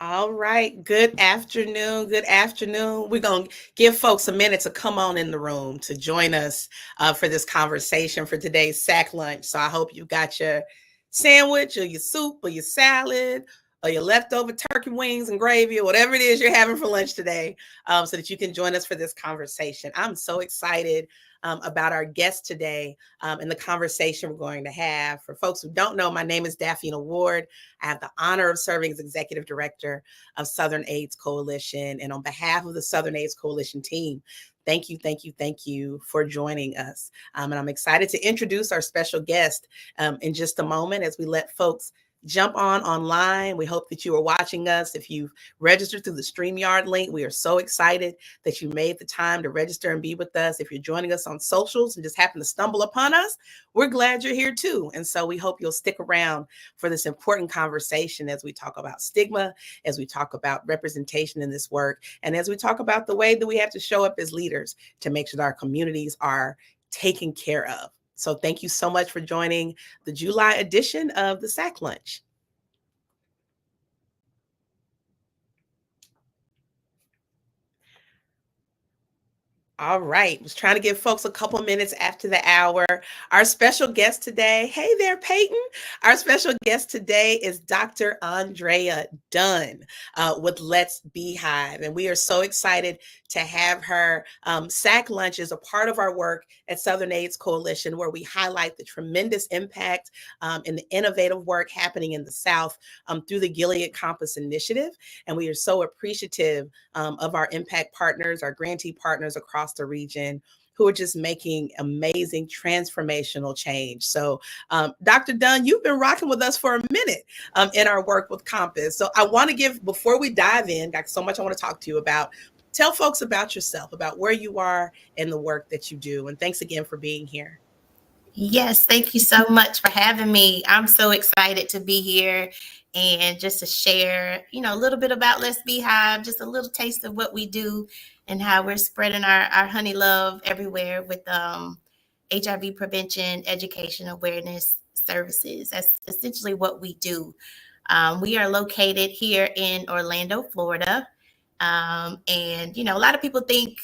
All right. Good afternoon. Good afternoon. We're going to give folks a minute to come on in the room to join us for this conversation for today's sack lunch. So I hope you got your sandwich or your soup or your salad or your leftover turkey wings and gravy or whatever it is you're having for lunch today, so that you can join us for this conversation. I'm so excited about our guest today and the conversation we're going to have. For folks who don't know, my name is Daphne Ward. I have the honor of serving as Executive Director of Southern AIDS Coalition. And on behalf of the Southern AIDS Coalition team, thank you for joining us. And I'm excited to introduce our special guest in just a moment as we let folks jump on online. We hope that you are watching us. If you've registered through the StreamYard link, we are so excited that you made the time to register and be with us. If you're joining us on socials and just happen to stumble upon us, we're glad you're here too. And so we hope you'll stick around for this important conversation as we talk about stigma, as we talk about representation in this work, and as we talk about the way that we have to show up as leaders to make sure that our communities are taken care of. So thank you so much for joining the July edition of the Sack Lunch. All right. Was trying to give folks a couple minutes after the hour. Our special guest today, hey there, Peyton. Our special guest today is Dr. Andrea Dunn with Let's Beehive. And we are so excited to have her. Sack Lunch is a part of our work at Southern AIDS Coalition, where we highlight the tremendous impact and the innovative work happening in the South through the Gilead Compass Initiative. And we are so appreciative of our impact partners, our grantee partners across the region who are just making amazing transformational change. So Dr. Dunn, you've been rocking with us for a minute in our work with Compass. So I want to give, before we dive in, got so much I want to talk to you about, tell folks about yourself, about where you are and the work that you do. And thanks again for being here. Yes, thank you so much for having me. I'm so excited to be here and just to share, a little bit about Let's Beehive, just a little taste of what we do and how we're spreading our honey love everywhere with HIV prevention, education, awareness services. That's essentially what we do. We are located here in Orlando, Florida. And, a lot of people think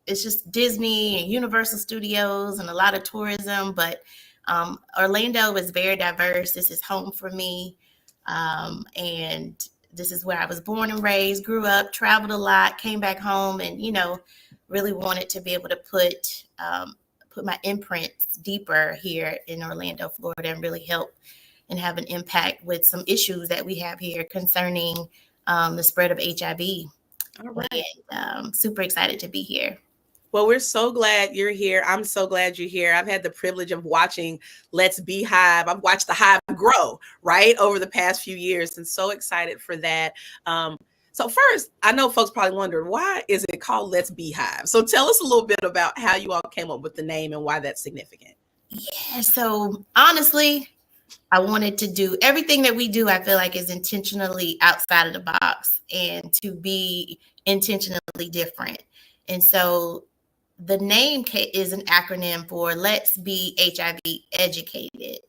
it's just Disney and Universal Studios and a lot of tourism, but Orlando is very diverse. This is home for me. And this is where I was born and raised, grew up, traveled a lot, came back home, and, really wanted to be able to put my imprints deeper here in Orlando, Florida, and really help and have an impact with some issues that we have here concerning the spread of HIV. All right. And super excited to be here. Well, we're so glad you're here. I'm so glad you're here. I've had the privilege of watching Let's Beehive. I've watched the hive grow, right, over the past few years, and so excited for that. So first, I know folks probably wondering, why is it called Let's Beehive? So tell us a little bit about how you all came up with the name and why that's significant. Yeah, so honestly, I wanted to do everything that we do, I feel like, is intentionally outside of the box and to be intentionally different. And so the name is an acronym for Let's Be HIV Educated.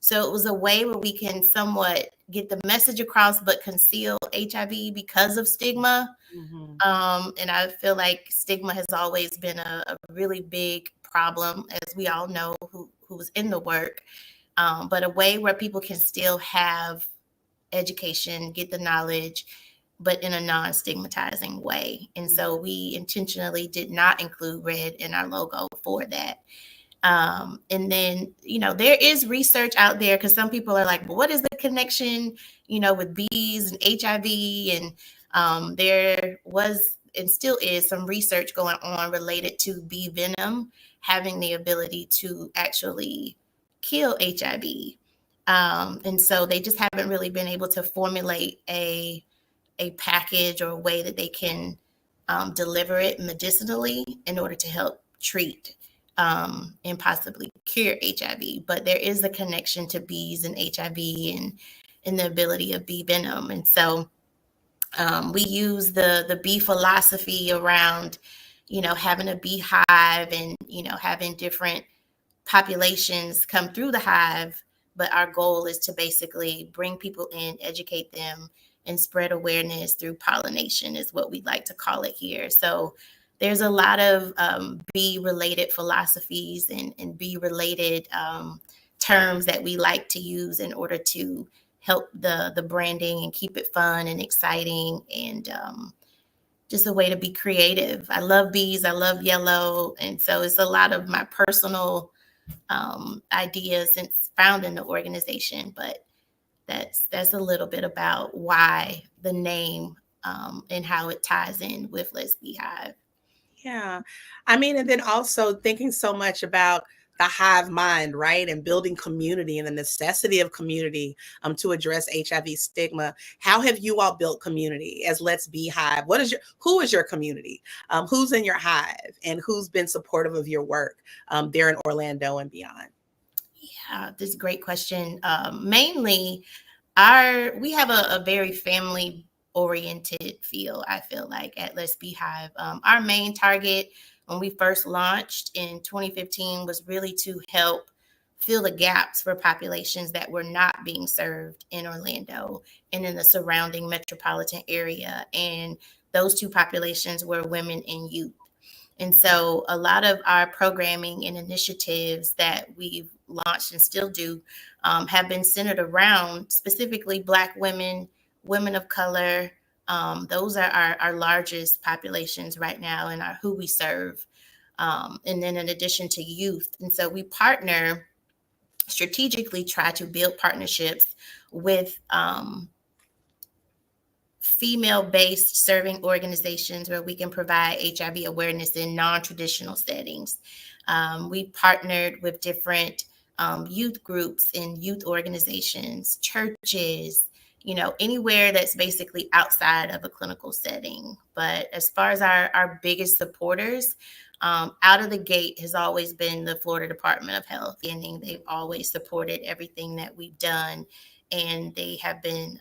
So it was a way where we can somewhat get the message across, but conceal HIV because of stigma. Mm-hmm. And I feel like stigma has always been a really big problem, as we all know who's in the work. But a way where people can still have education, get the knowledge, but in a non-stigmatizing way. And so we intentionally did not include red in our logo for that. And then, there is research out there, because some people are like, well, what is the connection, with bees and HIV? And there was and still is some research going on related to bee venom having the ability to actually kill HIV. And so they just haven't really been able to formulate a package or a way that they can deliver it medicinally in order to help treat and possibly cure HIV. But there is a connection to bees and HIV and the ability of bee venom. And so we use the bee philosophy around, having a beehive and, having different populations come through the hive. But our goal is to basically bring people in, educate them, and spread awareness through pollination is what we like to call it here. So there's a lot of bee related philosophies and bee related terms that we like to use in order to help the branding and keep it fun and exciting, and just a way to be creative. I love bees. I love yellow. And so it's a lot of my personal ideas since founding the organization. But that's a little bit about why the name and how it ties in with Let's Beehive. Yeah. I mean, and then also thinking so much about the hive mind, right? And building community and the necessity of community to address HIV stigma. How have you all built community as Let's Beehive? Who is your community? Who's in your hive and who's been supportive of your work there in Orlando and beyond? Yeah, this is a great question. Mainly, we have a very family oriented feel, I feel like, at Let's Beehive. Our main target when we first launched in 2015 was really to help fill the gaps for populations that were not being served in Orlando and in the surrounding metropolitan area. And those two populations were women and youth. And so a lot of our programming and initiatives that we've launched and still do have been centered around specifically Black women, women of color. Those are our largest populations right now and are who we serve. And then in addition to youth. And so we partner strategically, try to build partnerships with female-based serving organizations where we can provide HIV awareness in non-traditional settings. We partnered with different youth groups and youth organizations, churches, anywhere that's basically outside of a clinical setting. But as far as our biggest supporters, out of the gate has always been the Florida Department of Health. And they've always supported everything that we've done. And they have been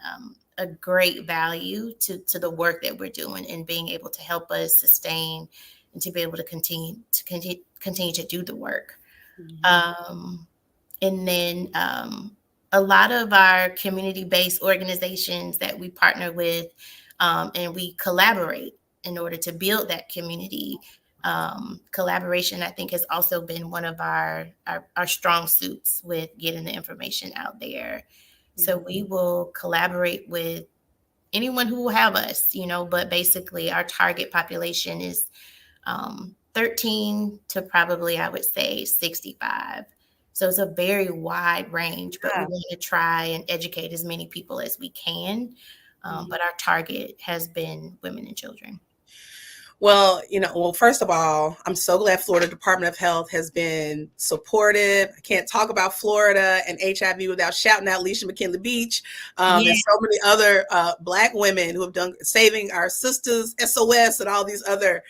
a great value to the work that we're doing and being able to help us sustain and to be able to continue to do the work. Mm-hmm. And then a lot of our community-based organizations that we partner with and we collaborate in order to build that community. Collaboration, I think, has also been one of our strong suits with getting the information out there. So we will collaborate with anyone who will have us, but basically our target population is 13 to probably, I would say, 65. So it's a very wide range, but we want to try and educate as many people as we can. But our target has been women and children. Well, first of all, I'm so glad Florida Department of Health has been supportive. I can't talk about Florida and HIV without shouting out Alicia McKinley Beach and so many other Black women who have done Saving Our Sisters, SOS, and all these other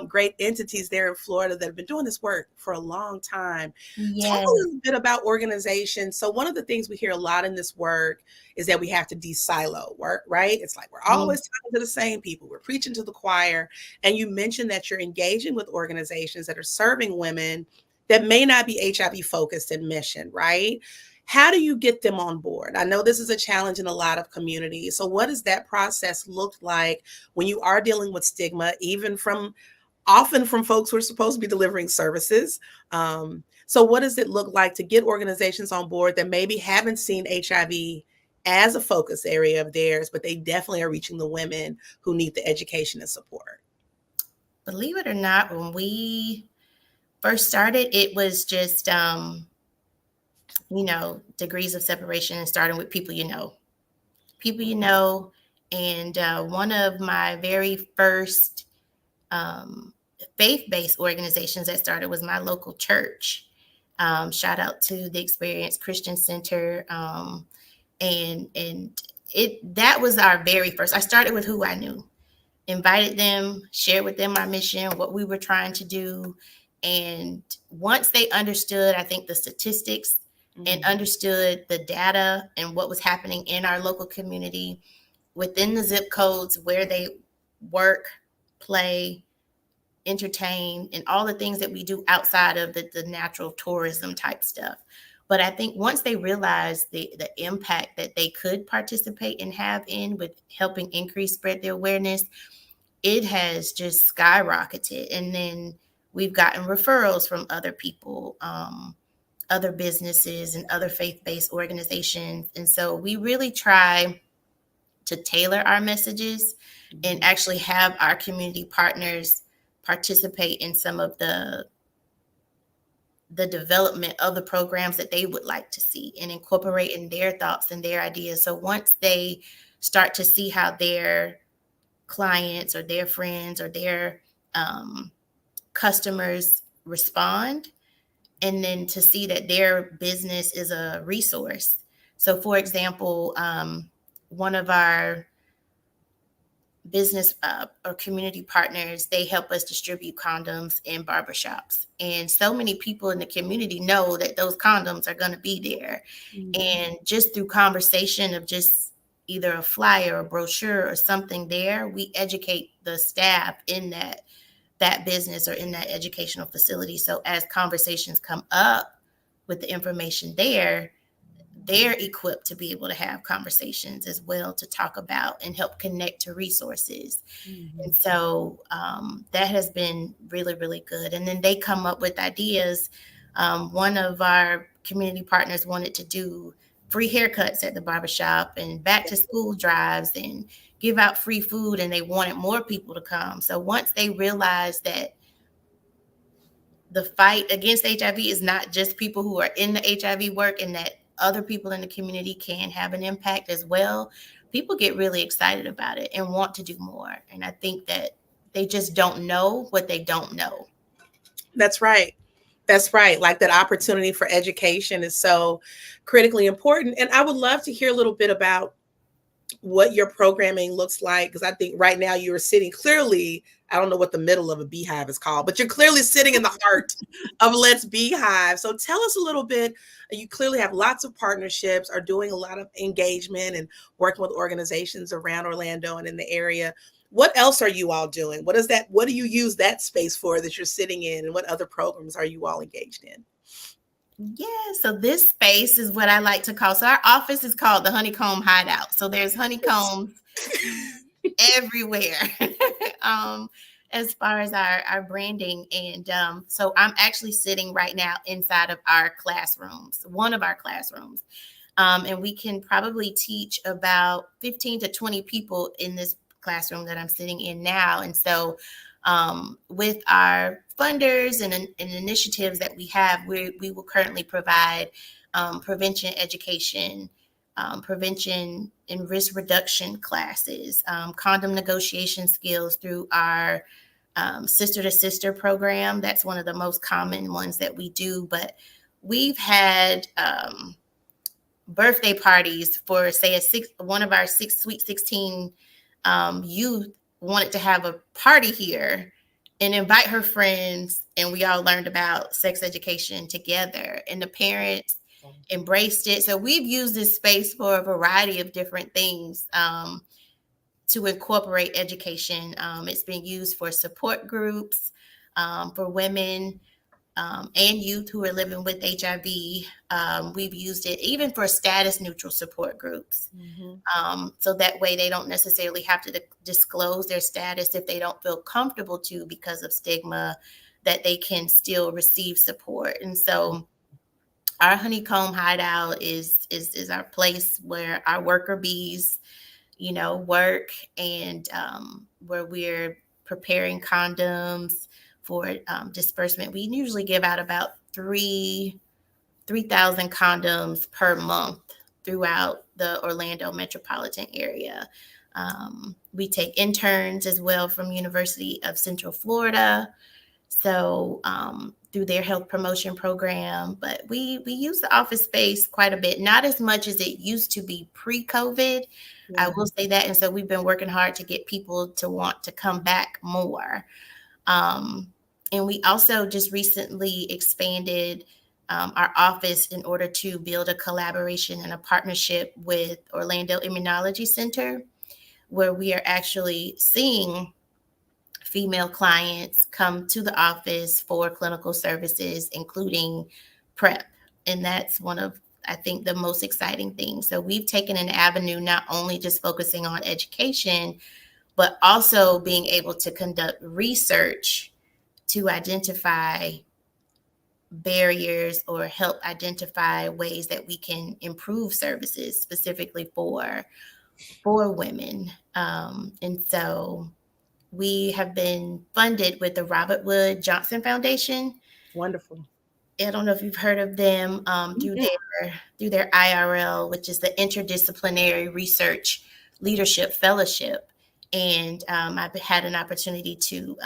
great entities there in Florida that have been doing this work for a long time. Yes. Talk a little bit about organizations. So one of the things we hear a lot in this work is that we have to de-silo work, right? It's like we're always talking to the same people. We're preaching to the choir. And you mentioned that you're engaging with organizations that are serving women that may not be HIV focused in mission, right? How do you get them on board? I know this is a challenge in a lot of communities. So what does that process look like when you are dealing with stigma, often from folks who are supposed to be delivering services? So what does it look like to get organizations on board that maybe haven't seen HIV as a focus area of theirs, but they definitely are reaching the women who need the education and support? Believe it or not, when we first started, it was just, degrees of separation and starting with people you know. And one of my very first faith-based organizations that started was my local church. Shout out to the Experience Christian Center. And that was our very first. I started with who I knew, invited them, shared with them my mission, what we were trying to do. And once they understood, I think, the statistics and understood the data and what was happening in our local community within the zip codes where they work, play, entertain, and all the things that we do outside of the natural tourism type stuff. But I think once they realize the impact that they could participate and have in with helping increase spread the awareness, it has just skyrocketed. And then we've gotten referrals from other people, other businesses, and other faith-based organizations. And so we really try to tailor our messages and actually have our community partners participate in some of the development of the programs that they would like to see and incorporate in their thoughts and their ideas. So once they start to see how their clients or their friends or their customers respond, and then to see that their business is a resource. So, for example, one of our business or community partners, they help us distribute condoms in barbershops. And so many people in the community know that those condoms are going to be there. And just through conversation of just either a flyer or brochure or something there, we educate the staff in that business or in that educational facility. So as conversations come up with the information there, they're equipped to be able to have conversations as well to talk about and help connect to resources. And so that has been really, really good. And then they come up with ideas. One of our community partners wanted to do free haircuts at the barbershop and back to school drives and give out free food, and they wanted more people to come. So once they realized that the fight against HIV is not just people who are in the HIV work, and that other people in the community can have an impact as well, people get really excited about it and want to do more. And I think that they just don't know what they don't know. That's right. That's right. Like that opportunity for education is so critically important. And I would love to hear a little bit about what your programming looks like, because I think right now you are sitting clearly, I don't know what the middle of a beehive is called, but you're clearly sitting in the heart of Let's Beehive. So tell us a little bit. You clearly have lots of partnerships, are doing a lot of engagement and working with organizations around Orlando and in the area. What else are you all doing? What do you use that space for that you're sitting in, and what other programs are you all engaged in? Yeah, so this space is what I like to call. So our office is called the Honeycomb Hideout. So there's honeycombs everywhere. As far as our branding. And so I'm actually sitting right now inside of our classrooms, one of our classrooms. And we can probably teach about 15 to 20 people in this classroom that I'm sitting in now. And so with our funders and initiatives that we have, we will currently provide prevention education, prevention and risk reduction classes, condom negotiation skills through our sister to sister program. That's one of the most common ones that we do. But we've had birthday parties for, say, one of our Sweet 16 youth wanted to have a party here and invite her friends, and we all learned about sex education together, and the parents embraced it. So we've used this space for a variety of different things to incorporate education. It's been used for support groups for women and youth who are living with HIV. We've used it even for status neutral support groups. So that way they don't necessarily have to disclose their status if they don't feel comfortable to because of stigma, that they can still receive support. And so our Honeycomb Hideout is our place where our worker bees, work, and where we're preparing condoms for disbursement. We usually give out about 3,000 condoms per month throughout the Orlando metropolitan area. We take interns as well from University of Central Florida. So through their health promotion program, but we use the office space quite a bit, not as much as it used to be pre-COVID. I will say that. And so we've been working hard to get people to want to come back more. And we also just recently expanded our office in order to build a collaboration and a partnership with Orlando Immunology Center, where we are actually seeing female clients come to the office for clinical services, including PrEP. And that's one of, I think, the most exciting things. So we've taken an avenue not only just focusing on education, but also being able to conduct research to identify barriers or help identify ways that we can improve services specifically for women. And so we have been funded with the Robert Wood Johnson Foundation. Wonderful. I don't know if you've heard of them, Mhm. through their IRL, which is the Interdisciplinary Research Leadership Fellowship. And I've had an opportunity to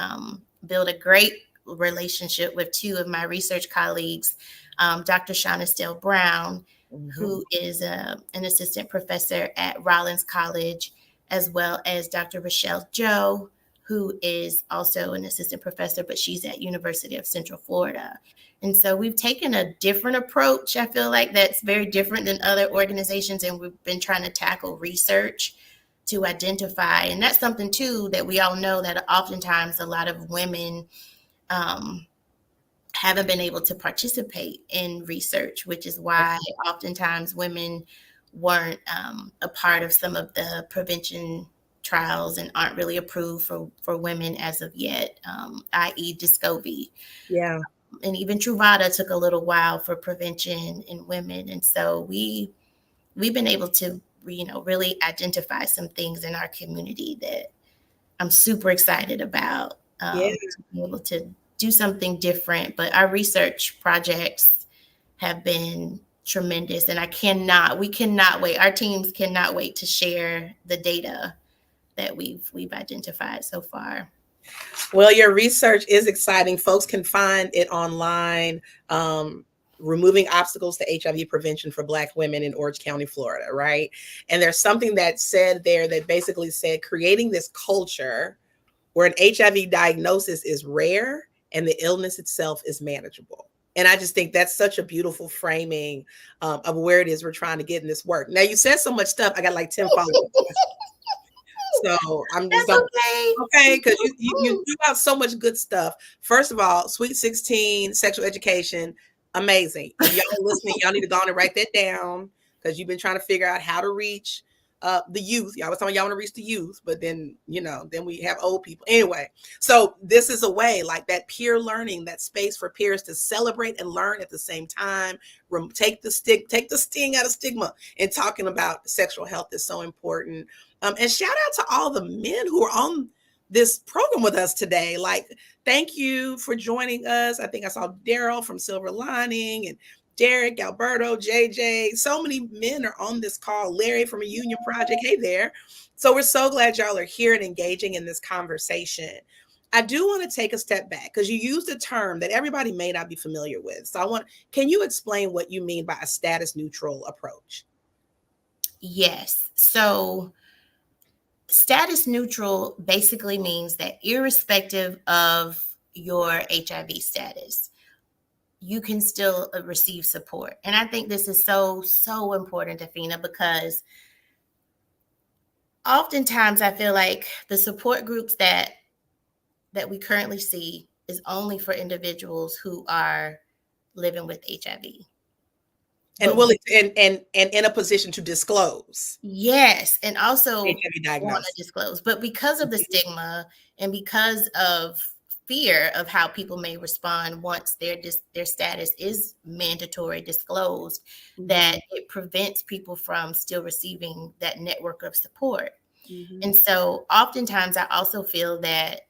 build a great relationship with two of my research colleagues, Dr. Shauna Stell Brown, Mhm. who is an assistant professor at Rollins College, as well as Dr. Rochelle Joe, who is also an assistant professor, but she's at University of Central Florida. And so we've taken a different approach. I feel like that's very different than other organizations. And we've been trying to tackle research to identify. And that's something, too, that we all know that oftentimes a lot of women um, haven't been able to participate in research, which is why oftentimes women weren't a part of some of the prevention trials and aren't really approved for women as of yet, i.e. Descovy. Yeah. And even Truvada took a little while for prevention in women. And so we've been able to, really identify some things in our community that I'm super excited about, Yeah. to be able to do something different. But our research projects have been tremendous, and we cannot wait. Our teams cannot wait to share the data that we've identified so far. Well, your research is exciting. Folks can find it online. Removing obstacles to HIV prevention for Black women in Orange County, Florida, right? And there's something that said there that basically said creating this culture where an HIV diagnosis is rare and the illness itself is manageable. And I just think that's such a beautiful framing of where it is we're trying to get in this work. Now, you said so much stuff. I got like 10 followers. So I'm just That's going okay. okay, because you do have so much good stuff. First of all, Sweet 16, sexual education, amazing. If y'all listening, y'all need to go on and write that down because you've been trying to figure out how to reach the youth. Y'all was telling y'all want to reach the youth, but then then we have old people. Anyway, so this is a way like that peer learning, that space for peers to celebrate and learn at the same time. Take the sting out of stigma and talking about sexual health is so important. And shout out to all the men who are on this program with us today. Like, thank you for joining us. I think I saw Daryl from Silver Lining and Derek, Alberto, JJ. So many men are on this call. Larry from a union project. Hey there. So we're so glad y'all are here and engaging in this conversation. I do want to take a step back because you used a term that everybody may not be familiar with. So can you explain what you mean by a status neutral approach? Yes. So status neutral basically means that irrespective of your HIV status, you can still receive support. And I think this is so, so important, Afina, because oftentimes I feel like the support groups that we currently see is only for individuals who are living with HIV. And But willing and in a position to disclose yes, and also HIV want diagnosis. to disclose. But because of the stigma and because of fear of how people may respond once their status is mandatory disclosed, that it prevents people from still receiving that network of support. And so oftentimes I also feel that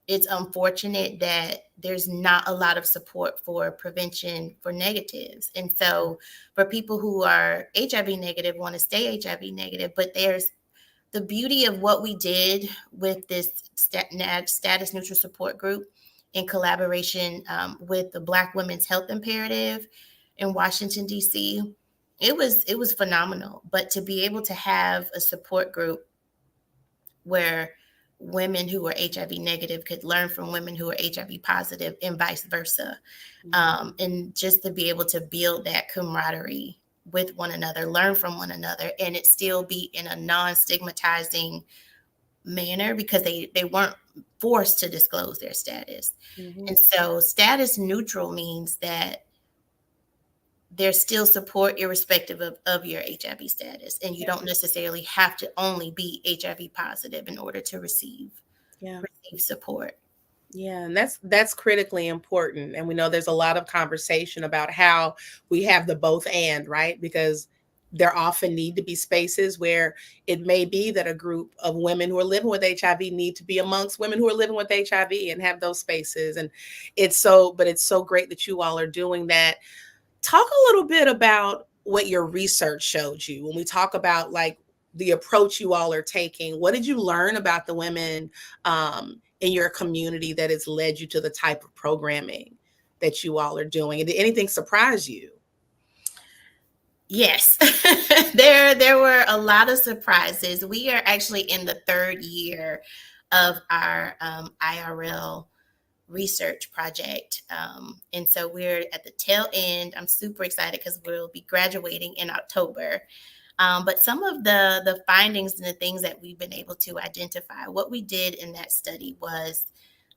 it's unfortunate that there's not a lot of support for prevention for negatives. And so for people who are HIV negative, want to stay HIV negative, but there's the beauty of what we did with this status neutral support group in collaboration with the Black Women's Health Imperative in Washington, D.C. It was phenomenal. But to be able to have a support group where women who are HIV negative could learn from women who are HIV positive and vice versa. And just to be able to build that camaraderie with one another, learn from one another, and it still be in a non-stigmatizing manner because they weren't forced to disclose their status. And so status neutral means that there's still support irrespective of your HIV status. And you Yeah. don't necessarily have to only be HIV positive in order to Yeah. receive support. Yeah, and that's critically important. And we know there's a lot of conversation about how we have the both and, right? Because there often need to be spaces where it may be that a group of women who are living with HIV need to be amongst women who are living with HIV and have those spaces. And it's so great that you all are doing that. Talk a little bit about what your research showed you when we talk about like the approach you all are taking. What did you learn about the women in your community that has led you to the type of programming that you all are doing? And did anything surprise you? Yes, there were a lot of surprises. We are actually in the third year of our IRL research project. And so we're at the tail end. I'm super excited because we'll be graduating in October. But some of the findings and the things that we've been able to identify, what we did in that study was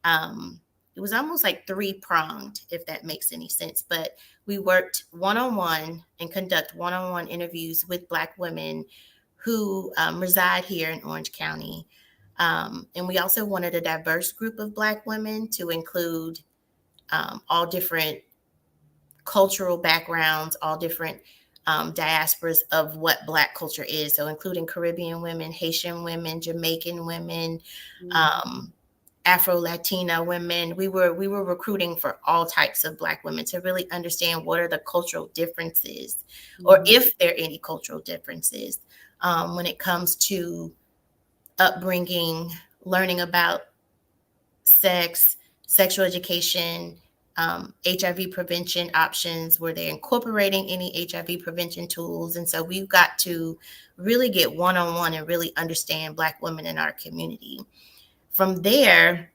um, it was almost like three-pronged, if that makes any sense. But we worked one-on-one and conduct one-on-one interviews with Black women who reside here in Orange County. And we also wanted a diverse group of Black women to include all different cultural backgrounds, all different diasporas of what Black culture is. So including Caribbean women, Haitian women, Jamaican women, um, Afro-Latina women. We were recruiting for all types of Black women to really understand what are the cultural differences, or if there are any cultural differences when it comes to upbringing, learning about sex, sexual education, HIV prevention options. Were they incorporating any HIV prevention tools? And so we've got to really get one-on-one and really understand Black women in our community. From there,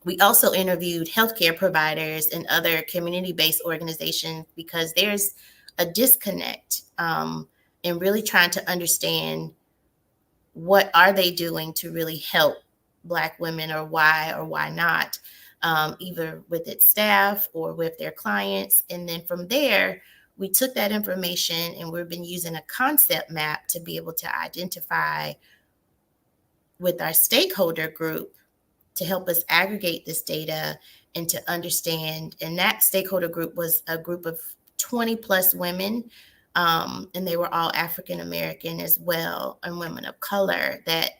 we also interviewed healthcare providers and other community-based organizations because there's a disconnect in really trying to understand what are they doing to really help Black women, or why not, either with its staff or with their clients. And then from there, we took that information and we've been using a concept map to be able to identify with our stakeholder group to help us aggregate this data and to understand. And that stakeholder group was a group of 20 plus women, and they were all African American as well, and women of color that,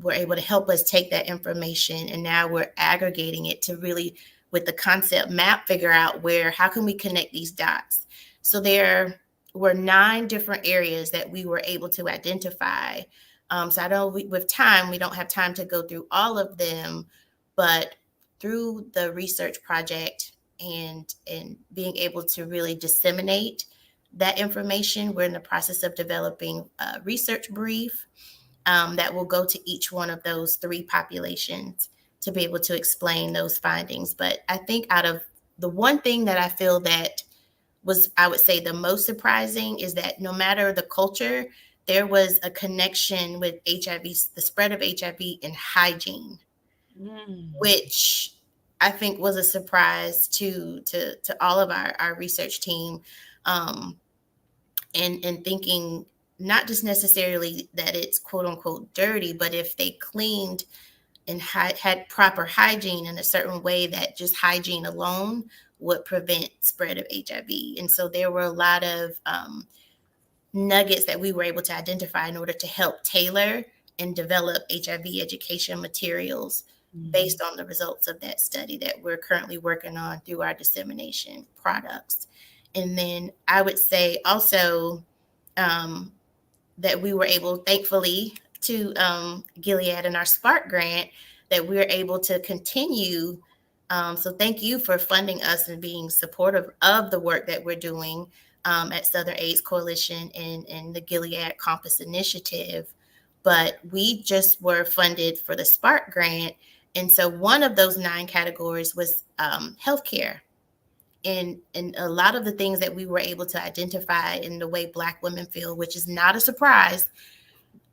were able to help us take that information. And now we're aggregating it to really, with the concept map, figure out how can we connect these dots. So there were 9 different areas that we were able to identify. So I know with time, we don't have time to go through all of them, but through the research project and being able to really disseminate that information, we're in the process of developing a research brief that will go to each one of those 3 populations to be able to explain those findings. But I think out of the one thing that I feel that was, I would say, the most surprising is that no matter the culture, there was a connection with HIV, the spread of HIV, and hygiene, which I think was a surprise to all of our research team, and thinking not just necessarily that it's quote unquote dirty, but if they cleaned and had proper hygiene in a certain way, that just hygiene alone would prevent spread of HIV. And so there were a lot of nuggets that we were able to identify in order to help tailor and develop HIV education materials based on the results of that study that we're currently working on through our dissemination products. And then I would say also that we were able, thankfully, to Gilead and our Spark grant, that we're able to continue. So thank you for funding us and being supportive of the work that we're doing at Southern AIDS Coalition and the Gilead Compass Initiative. But we just were funded for the Spark grant. And so one of those 9 categories was healthcare. And a lot of the things that we were able to identify in the way Black women feel, which is not a surprise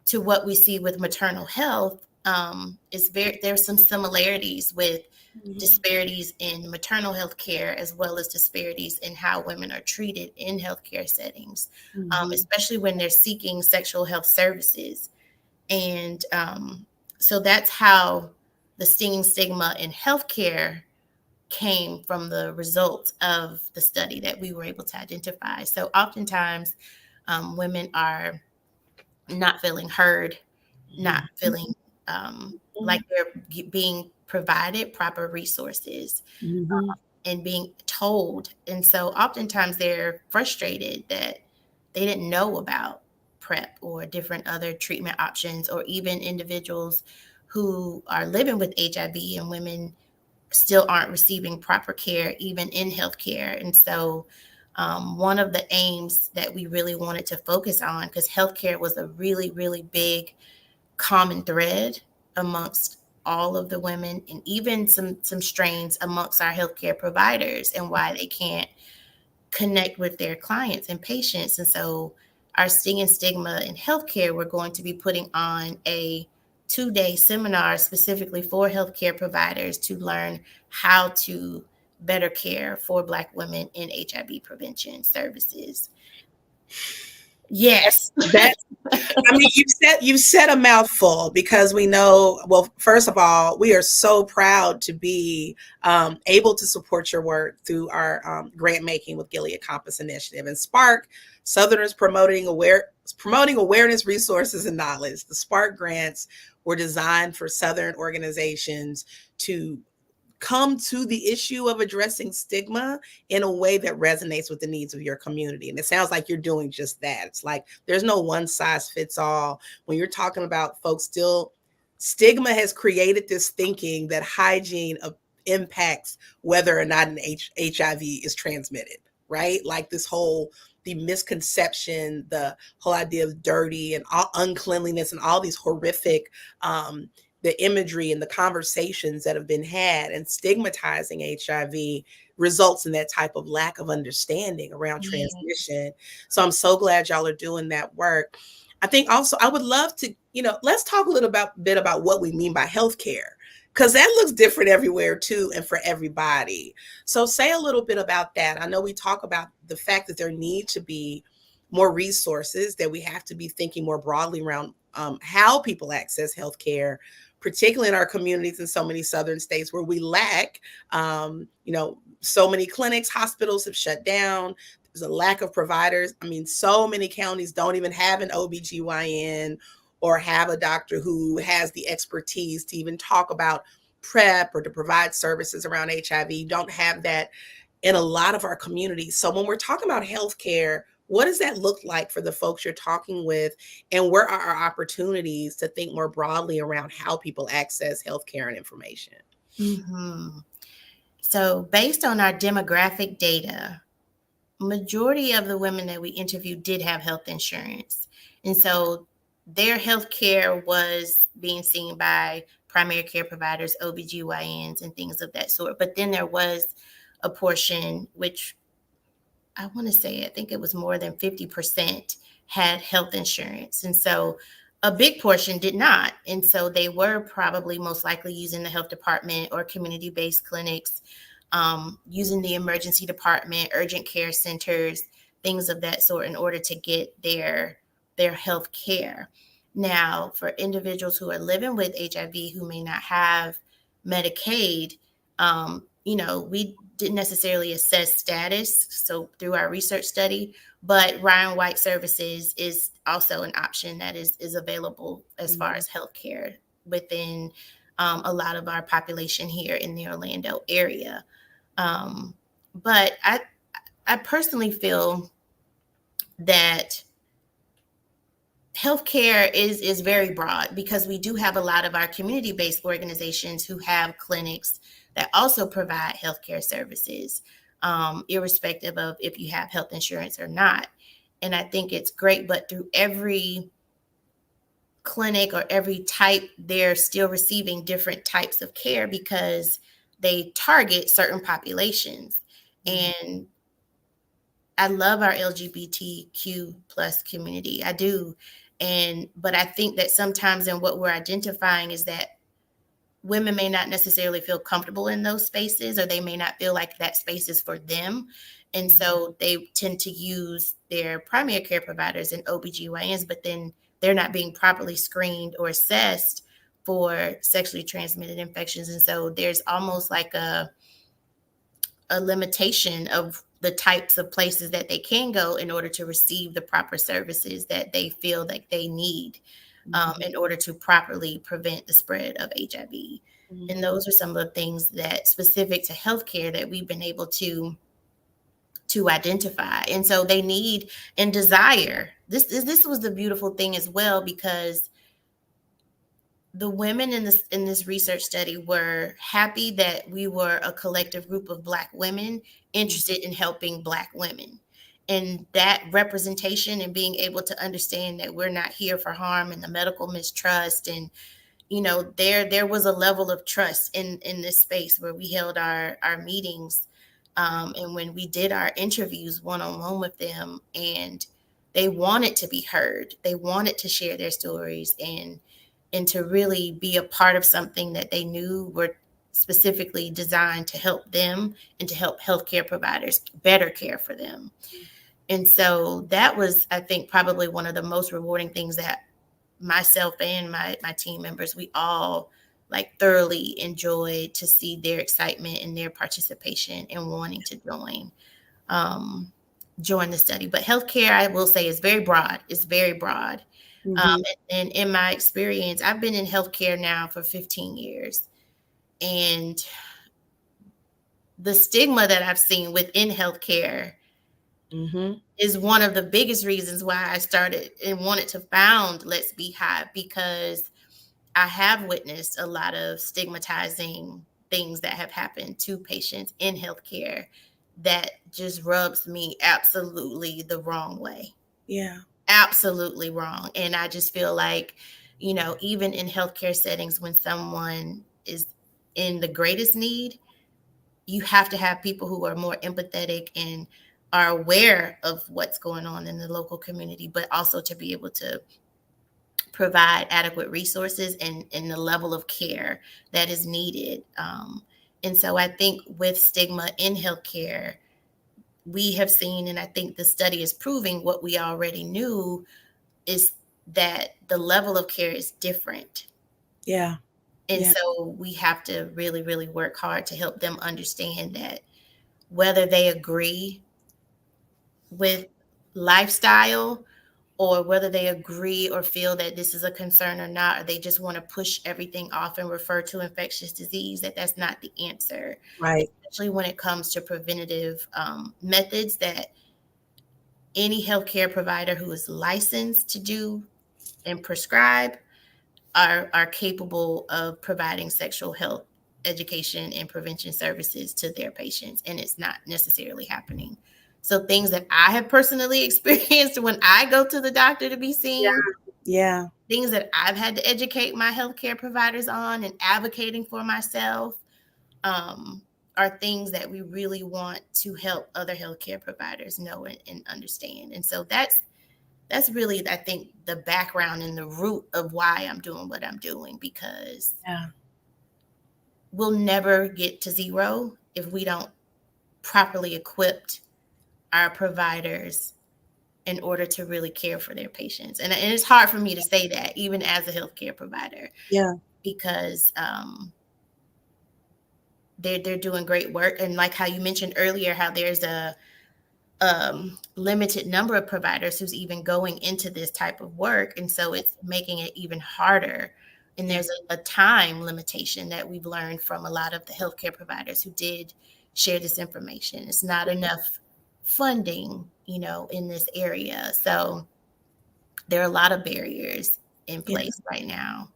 to what we see with maternal health, there's some similarities with Mhm. disparities in maternal health care as well as disparities in how women are treated in healthcare settings, Mhm. especially when they're seeking sexual health services. And so that's how the stinging stigma in healthcare came from the results of the study that we were able to identify. So oftentimes, women are not feeling heard, not feeling like they're being provided proper resources Mhm. and being told. And so oftentimes they're frustrated that they didn't know about PrEP or different other treatment options, or even individuals who are living with HIV and women still aren't receiving proper care, even in healthcare. And so, one of the aims that we really wanted to focus on, because healthcare was a really, really big common thread amongst all of the women, and even some strains amongst our healthcare providers, and why they can't connect with their clients and patients. And so our Sting and Stigma in healthcare, we're going to be putting on a 2-day seminar specifically for healthcare providers to learn how to better care for Black women in HIV prevention services. Yes. That I mean, you said a mouthful, because we know. Well, first of all, we are so proud to be able to support your work through our grant making with Gilead Compass Initiative and Spark Southerners promoting awareness, resources, and knowledge. The Spark grants were designed for Southern organizations to come to the issue of addressing stigma in a way that resonates with the needs of your community. And it sounds like you're doing just that. It's like there's no one size fits all. When you're talking about folks still, stigma has created this thinking that hygiene impacts whether or not HIV is transmitted, right? Like this whole the misconception, the whole idea of dirty and uncleanliness and all these horrific the imagery and the conversations that have been had, and stigmatizing HIV results in that type of lack of understanding around Yeah. transmission. So I'm so glad y'all are doing that work. I think also I would love to, let's talk a little bit about what we mean by healthcare, because that looks different everywhere too and for everybody. So say a little bit about that. I know we talk about the fact that there need to be more resources, that we have to be thinking more broadly around how people access healthcare, particularly in our communities in so many southern states where we lack, so many clinics, hospitals have shut down. There's a lack of providers. I mean, so many counties don't even have an OBGYN or have a doctor who has the expertise to even talk about PrEP or to provide services around HIV. Don't have that in a lot of our communities. So when we're talking about healthcare, what does that look like for the folks you're talking with? And where are our opportunities to think more broadly around how people access healthcare and information? Mm-hmm. So based on our demographic data, majority of the women that we interviewed did have health insurance. And so their health care was being seen by primary care providers, OBGYNs, and things of that sort. But then there was a portion, which I want to say, I think it was more than 50% had health insurance. And so a big portion did not. And so they were probably most likely using the health department or community based clinics, using the emergency department, urgent care centers, things of that sort in order to get their health care. Now, for individuals who are living with HIV who may not have Medicaid, we didn't necessarily assess status, so through our research study, but Ryan White Services is also an option that is available as far as healthcare within a lot of our population here in the Orlando area. But I personally feel that healthcare is very broad, because we do have a lot of our community-based organizations who have clinics that also provide healthcare services, irrespective of if you have health insurance or not. And I think it's great, but through every clinic or every type, they're still receiving different types of care because they target certain populations. And I love our LGBTQ plus community. I do. But I think that sometimes in what we're identifying is that women may not necessarily feel comfortable in those spaces, or they may not feel like that space is for them. And so they tend to use their primary care providers and OBGYNs, but then they're not being properly screened or assessed for sexually transmitted infections. And so there's almost like a limitation of the types of places that they can go in order to receive the proper services that they feel like they need in order to properly prevent the spread of HIV. Mm-hmm. And those are some of the things that specific to healthcare that we've been able to identify. And so they need and desire. This was the beautiful thing as well, because the women in this research study were happy that we were a collective group of Black women interested in helping Black women. And that representation and being able to understand that we're not here for harm and the medical mistrust. And, you know, there was a level of trust in this space where we held our meetings. And when we did our interviews one-on-one with them, and they wanted to be heard, they wanted to share their stories and to really be a part of something that they knew were specifically designed to help them and to help healthcare providers better care for them. And so that was, I think, probably one of the most rewarding things that myself and my team members, we all like thoroughly enjoyed to see their excitement and their participation and wanting to join the study. But healthcare, I will say, is very broad. It's very broad. Mm-hmm. And in my experience, I've been in healthcare now for 15 years. And the stigma that I've seen within healthcare is one of the biggest reasons why I started and wanted to found Let's Beehive, because I have witnessed a lot of stigmatizing things that have happened to patients in healthcare that just rubs me absolutely the wrong way. Yeah. Absolutely wrong. And I just feel like, you know, even in healthcare settings, when someone is in the greatest need, you have to have people who are more empathetic and are aware of what's going on in the local community, but also to be able to provide adequate resources and the level of care that is needed. And so I think with stigma in healthcare, we have seen, and I think the study is proving what we already knew, is that the level of care is different. Yeah. And so we have to really, really work hard to help them understand that whether they agree with lifestyle or whether they agree or feel that this is a concern or not, or they just want to push everything off and refer to infectious disease, that's not the answer. Right. Especially when it comes to preventative methods that any healthcare provider who is licensed to do and prescribe are capable of providing sexual health education and prevention services to their patients. And it's not necessarily happening. So things that I have personally experienced when I go to the doctor to be seen, things that I've had to educate my healthcare providers on and advocating for myself, are things that we really want to help other healthcare providers know and understand. And so that's really, I think, the background and the root of why I'm doing what I'm doing, because we'll never get to zero if we don't properly equip our providers in order to really care for their patients. And it's hard for me to say that, even as a healthcare provider, because they're doing great work. And like how you mentioned earlier, how there's a limited number of providers who's even going into this type of work. And so it's making it even harder. And there's a time limitation that we've learned from a lot of the healthcare providers who did share this information. It's not enough funding, you know, in this area. So there are a lot of barriers in place right now.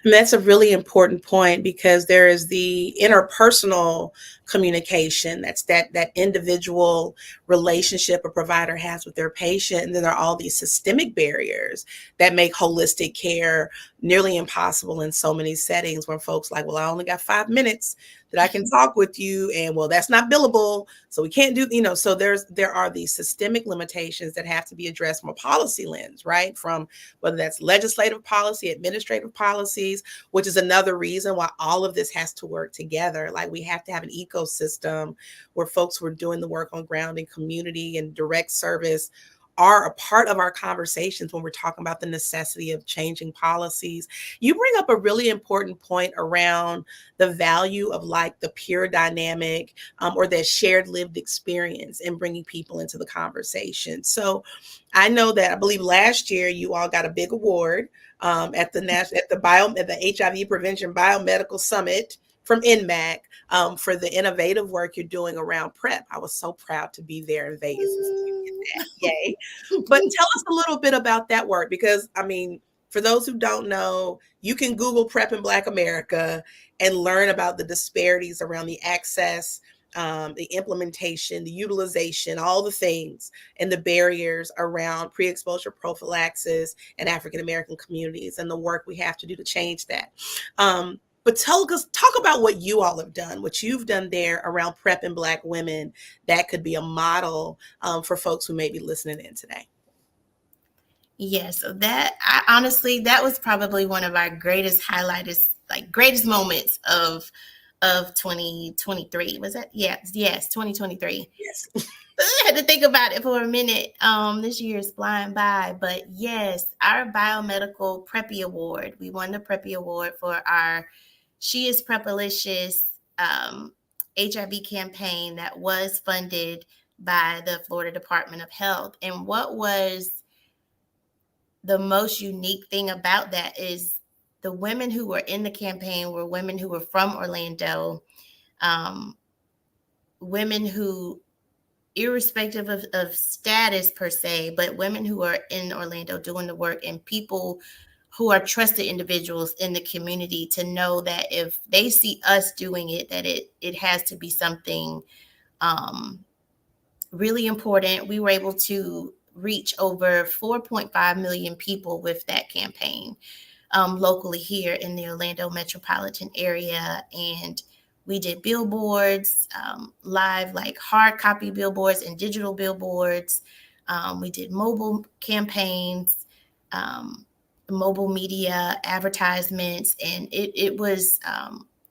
And that's a really important point, because there is the interpersonal communication. That's that individual relationship a provider has with their patient. And then there are all these systemic barriers that make holistic care nearly impossible in so many settings where folks like, well, I only got 5 minutes. that I can talk with you, and well, that's not billable, so we can't do, so there are these systemic limitations that have to be addressed from a policy lens, right? From whether that's legislative policy, administrative policies, which is another reason why all of this has to work together. Like, we have to have an ecosystem where folks who are doing the work on ground in community and direct service are a part of our conversations when we're talking about the necessity of changing policies. You bring up a really important point around the value of like the peer dynamic, or that shared lived experience in bringing people into the conversation. So I know that I believe last year you all got a big award at the HIV Prevention Biomedical Summit from NMAC, for the innovative work you're doing around PrEP. I was so proud to be there in Vegas and see you get that. Yay. But tell us a little bit about that work, because I mean, for those who don't know, you can Google PrEP in Black America and learn about the disparities around the access, the implementation, the utilization, all the things, and the barriers around pre-exposure prophylaxis in African American communities, and the work we have to do to change that. But talk about what you all have done, what you've done there around PrEP in Black women that could be a model for folks who may be listening in today. Yes, so honestly, that was probably one of our greatest highlights, like greatest moments of 2023. Was that? Yes, 2023. Yes. I had to think about it for a minute. This year is flying by, but yes, our biomedical Preppy Award. We won the Preppy Award for our She is Prepalicious HIV campaign that was funded by the Florida Department of Health. And what was the most unique thing about that is the women who were in the campaign were women who were from Orlando, women who, irrespective of status per se, but women who are in Orlando doing the work, and people who are trusted individuals in the community to know that if they see us doing it, that it has to be something really important. We were able to reach over 4.5 million people with that campaign locally here in the Orlando metropolitan area. And we did billboards, live, like hard copy billboards and digital billboards. We did mobile campaigns, mobile media advertisements, and it was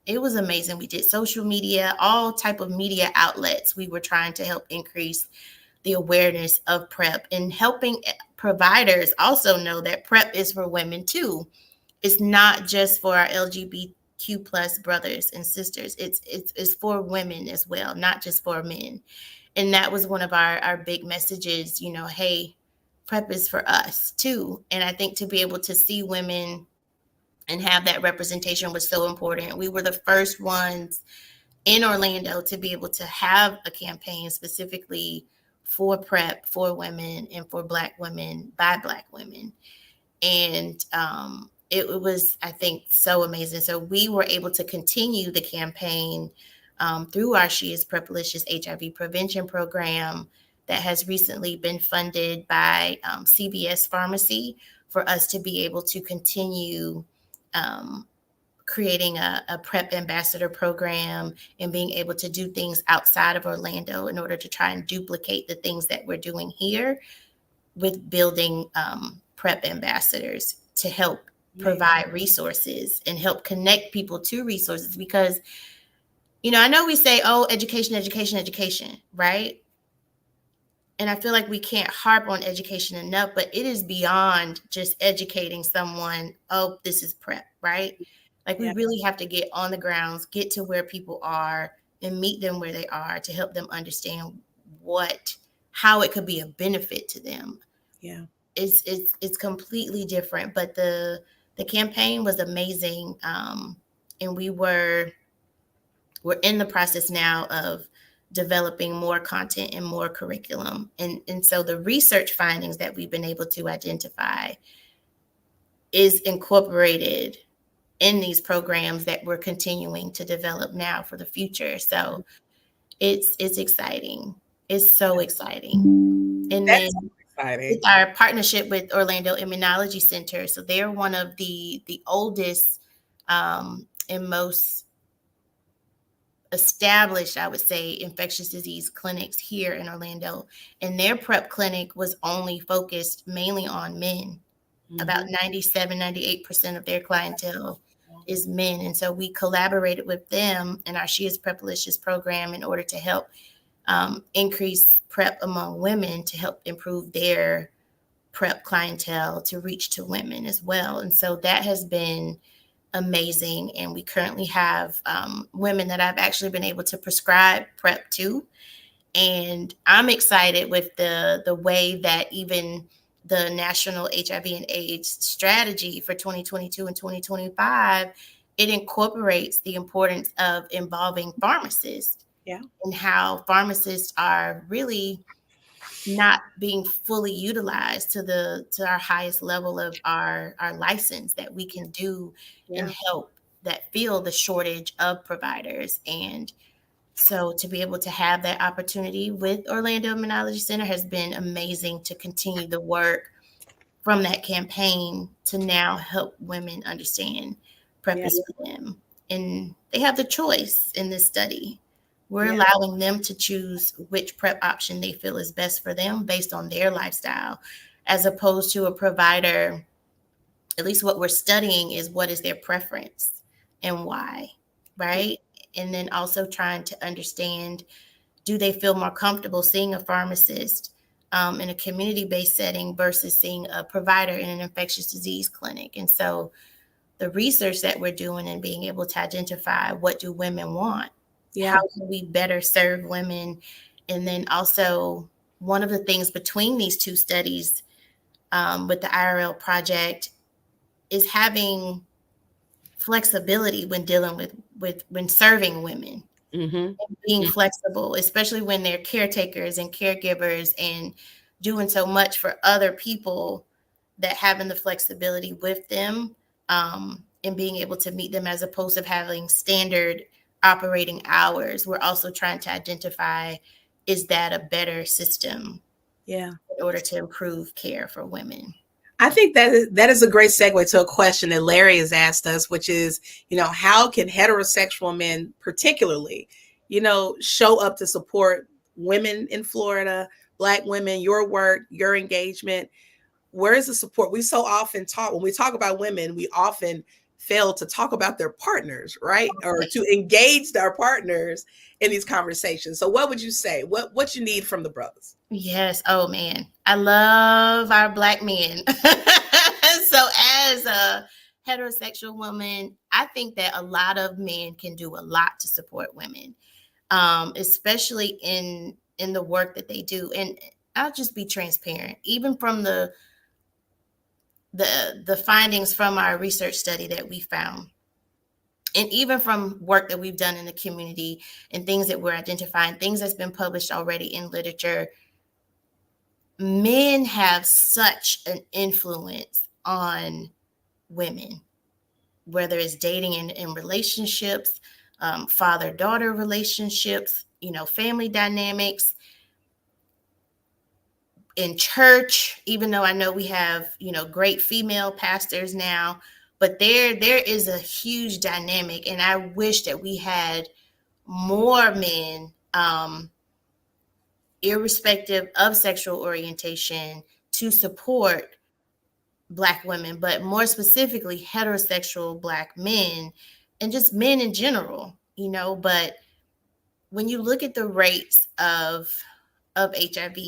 amazing. We did social media, all type of media outlets. We were trying to help increase the awareness of PrEP and helping providers also know that PrEP is for women too. It's not just for our LGBTQ plus brothers and sisters. It's for women as well, not just for men. And that was one of our big messages, hey, PrEP is for us too. And I think to be able to see women and have that representation was so important. We were the first ones in Orlando to be able to have a campaign specifically for PrEP for women and for Black women by Black women. And it was, I think, so amazing. So we were able to continue the campaign through our She is Prepalicious HIV prevention program that has recently been funded by CVS Pharmacy, for us to be able to continue creating a PrEP ambassador program and being able to do things outside of Orlando in order to try and duplicate the things that we're doing here with building PrEP ambassadors to help provide resources and help connect people to resources. Because, I know we say, oh, education, right? And I feel like we can't harp on education enough, but it is beyond just educating someone, oh, this is PrEP, right? Like, we really have to get on the grounds, get to where people are and meet them where they are to help them understand how it could be a benefit to them. Yeah. It's completely different, but the campaign was amazing. And we're in the process now of developing more content and more curriculum. And so the research findings that we've been able to identify is incorporated in these programs that we're continuing to develop now for the future. So it's exciting. It's so exciting. And That's then so exciting. with our partnership with Orlando Immunology Center, so they're one of the oldest and most established, I would say, infectious disease clinics here in Orlando, and their PrEP clinic was only focused mainly on men. About 97-98% of their clientele is men. And so we collaborated with them in our She is Prepalicious program in order to help increase PrEP among women, to help improve their PrEP clientele to reach to women as well. And so that has been amazing. And we currently have women that I've actually been able to prescribe PrEP to. And I'm excited with the way that even the National HIV and AIDS strategy for 2022 and 2025, it incorporates the importance of involving pharmacists. Yeah. And how pharmacists are really not being fully utilized to our highest level of our license that we can do and help that fill the shortage of providers. And so to be able to have that opportunity with Orlando Immunology Center has been amazing, to continue the work from that campaign to now help women understand PrEP is for them. And they have the choice in this study. We're allowing them to choose which PrEP option they feel is best for them based on their lifestyle, as opposed to a provider. At least what we're studying is what is their preference and why, right? And then also trying to understand, do they feel more comfortable seeing a pharmacist in a community-based setting versus seeing a provider in an infectious disease clinic? And so the research that we're doing and being able to identify, what do women want? How can we better serve women? And then also, one of the things between these two studies with the IRL project is having flexibility when dealing with when serving women. And being flexible, especially when they're caretakers and caregivers and doing so much for other people, that having the flexibility with them and being able to meet them, as opposed to having standard operating hours. We're also trying to identify, is that a better system in order to improve care for women? I think that is a great segue to a question that Larry has asked us, which is, how can heterosexual men particularly, show up to support women in Florida, Black women, your work, your engagement? Where is the support? We so often when we talk about women, we often fail to talk about their partners, right? Or to engage their partners in these conversations. So what would you say? What you need from the brothers? Yes. Oh man, I love our Black men. So as a heterosexual woman, I think that a lot of men can do a lot to support women, especially in the work that they do. And I'll just be transparent, even from the findings from our research study that we found, and even from work that we've done in the community and things that we're identifying, things that's been published already in literature. Men have such an influence on women, whether it's dating and relationships, father-daughter relationships, family dynamics, in church, even though I know we have, great female pastors now, but there is a huge dynamic. And I wish that we had more men, irrespective of sexual orientation, to support Black women, but more specifically heterosexual Black men, and just men in general, but when you look at the rates of HIV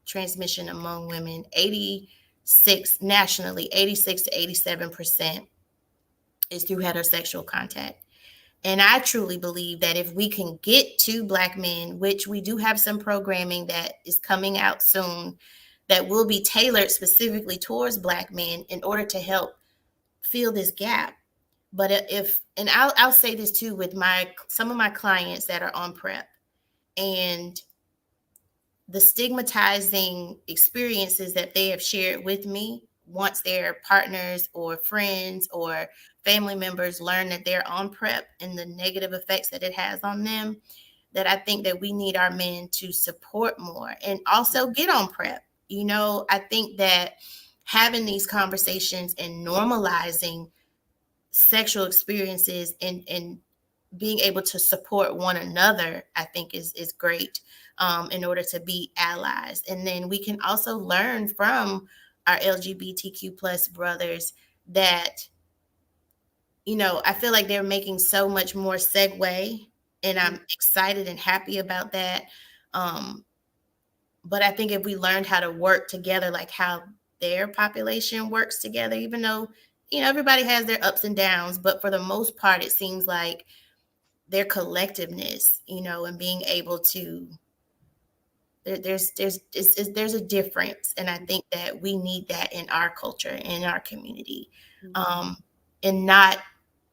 transmission among women, 86 nationally, 86 to 87% is through heterosexual contact. And I truly believe that if we can get to Black men, which we do have some programming that is coming out soon that will be tailored specifically towards Black men in order to help fill this gap. But and I'll say this too, with some of my clients that are on PrEP, and the stigmatizing experiences that they have shared with me once their partners or friends or family members learn that they're on PrEP and the negative effects that it has on them, that I think that we need our men to support more and also get on PrEP. I think that having these conversations and normalizing sexual experiences and being able to support one another, I think is great, in order to be allies. And then we can also learn from our LGBTQ plus brothers that, I feel like they're making so much more segue, and I'm excited and happy about that. Um, but I think if we learned how to work together, like how their population works together, even though, everybody has their ups and downs, but for the most part, it seems like their collectiveness, and being able to, there's a difference. And I think that we need that in our culture, in our community. And not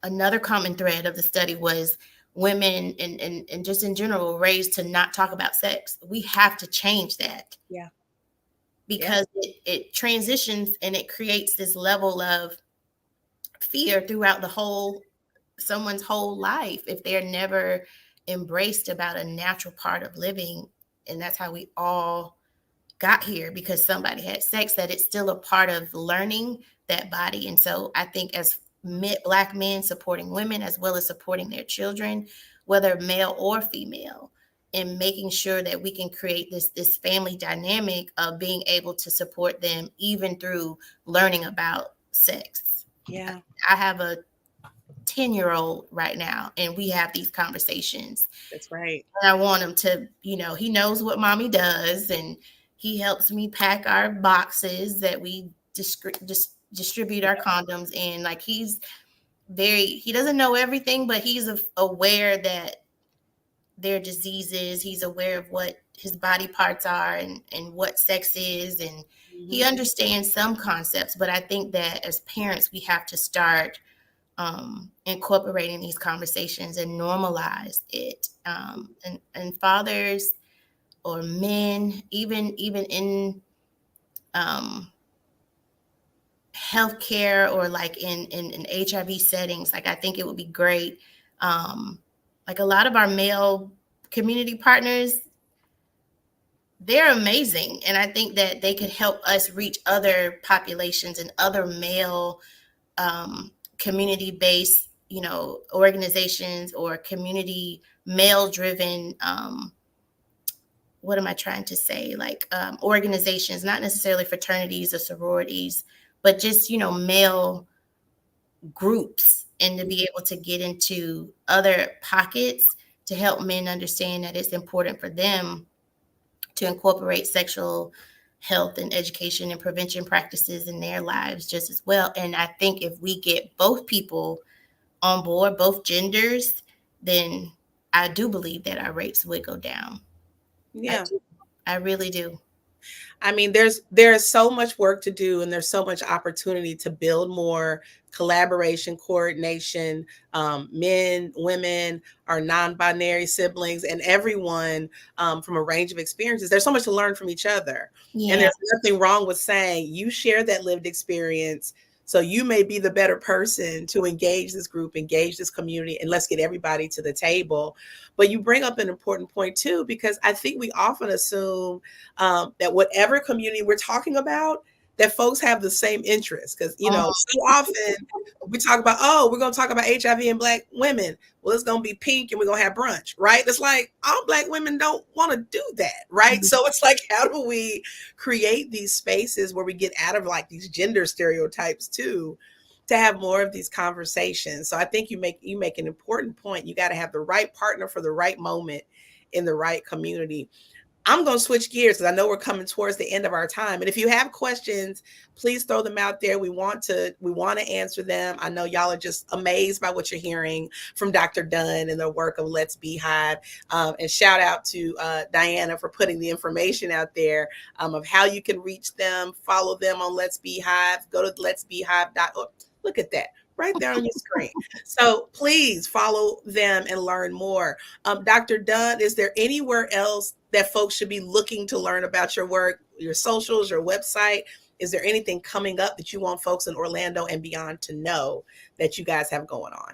another common thread of the study was women and just in general raised to not talk about sex. We have to change that. Yeah. Because it transitions and it creates this level of fear throughout someone's whole life if they're never embraced about a natural part of living. And that's how we all got here, because somebody had sex, that it's still a part of learning that body. And so I think as Black men supporting women as well as supporting their children, whether male or female, and making sure that we can create this family dynamic of being able to support them even through learning about sex. Yeah. I have a 10-year-old right now, and we have these conversations. That's right. And I want him to, he knows what mommy does, and he helps me pack our boxes that we distribute our condoms in. Like, he doesn't know everything, but he's aware that there are diseases. He's aware of what his body parts are and what sex is. And he understands some concepts, but I think that as parents, we have to start incorporating these conversations and normalize it. And fathers or men, even in healthcare or like in HIV settings, like I think it would be great. Like a lot of our male community partners, they're amazing. And I think that they could help us reach other populations and other male community-based, organizations or community male-driven, what am I trying to say? Like organizations, not necessarily fraternities or sororities, but just, male groups, and to be able to get into other pockets to help men understand that it's important for them to incorporate sexual health and education and prevention practices in their lives just as well. And I think if we get both people on board, both genders, then I do believe that our rates would go down. Yeah. I really do. I mean, there's so much work to do, and there's so much opportunity to build more collaboration, coordination, men, women, our non-binary siblings, and everyone from a range of experiences. There's so much to learn from each other. Yeah. And there's nothing wrong with saying you share that lived experience. So you may be the better person to engage this group, engage this community, and let's get everybody to the table. But you bring up an important point too, because I think we often assume that whatever community we're talking about, that folks have the same interests. Because, so often we talk about, we're going to talk about HIV and Black women. Well, it's going to be pink and we're going to have brunch, right? It's like all Black women don't want to do that, right? So it's like, how do we create these spaces where we get out of like these gender stereotypes too, to have more of these conversations? So I think you make an important point. You got to have the right partner for the right moment in the right community. I'm going to switch gears because I know we're coming towards the end of our time. And if you have questions, please throw them out there. We want to answer them. I know y'all are just amazed by what you're hearing from Dr. Dunn and the work of Let's Beehive. And shout out to Diana for putting the information out there of how you can reach them, follow them on Let's Beehive, go to letsbeehive.org. Look at that. Right there on your screen. So please follow them and learn more. Dr. Dunn, is there anywhere else that folks should be looking to learn about your work, your socials, your website? Is there anything coming up that you want folks in Orlando and beyond to know that you guys have going on?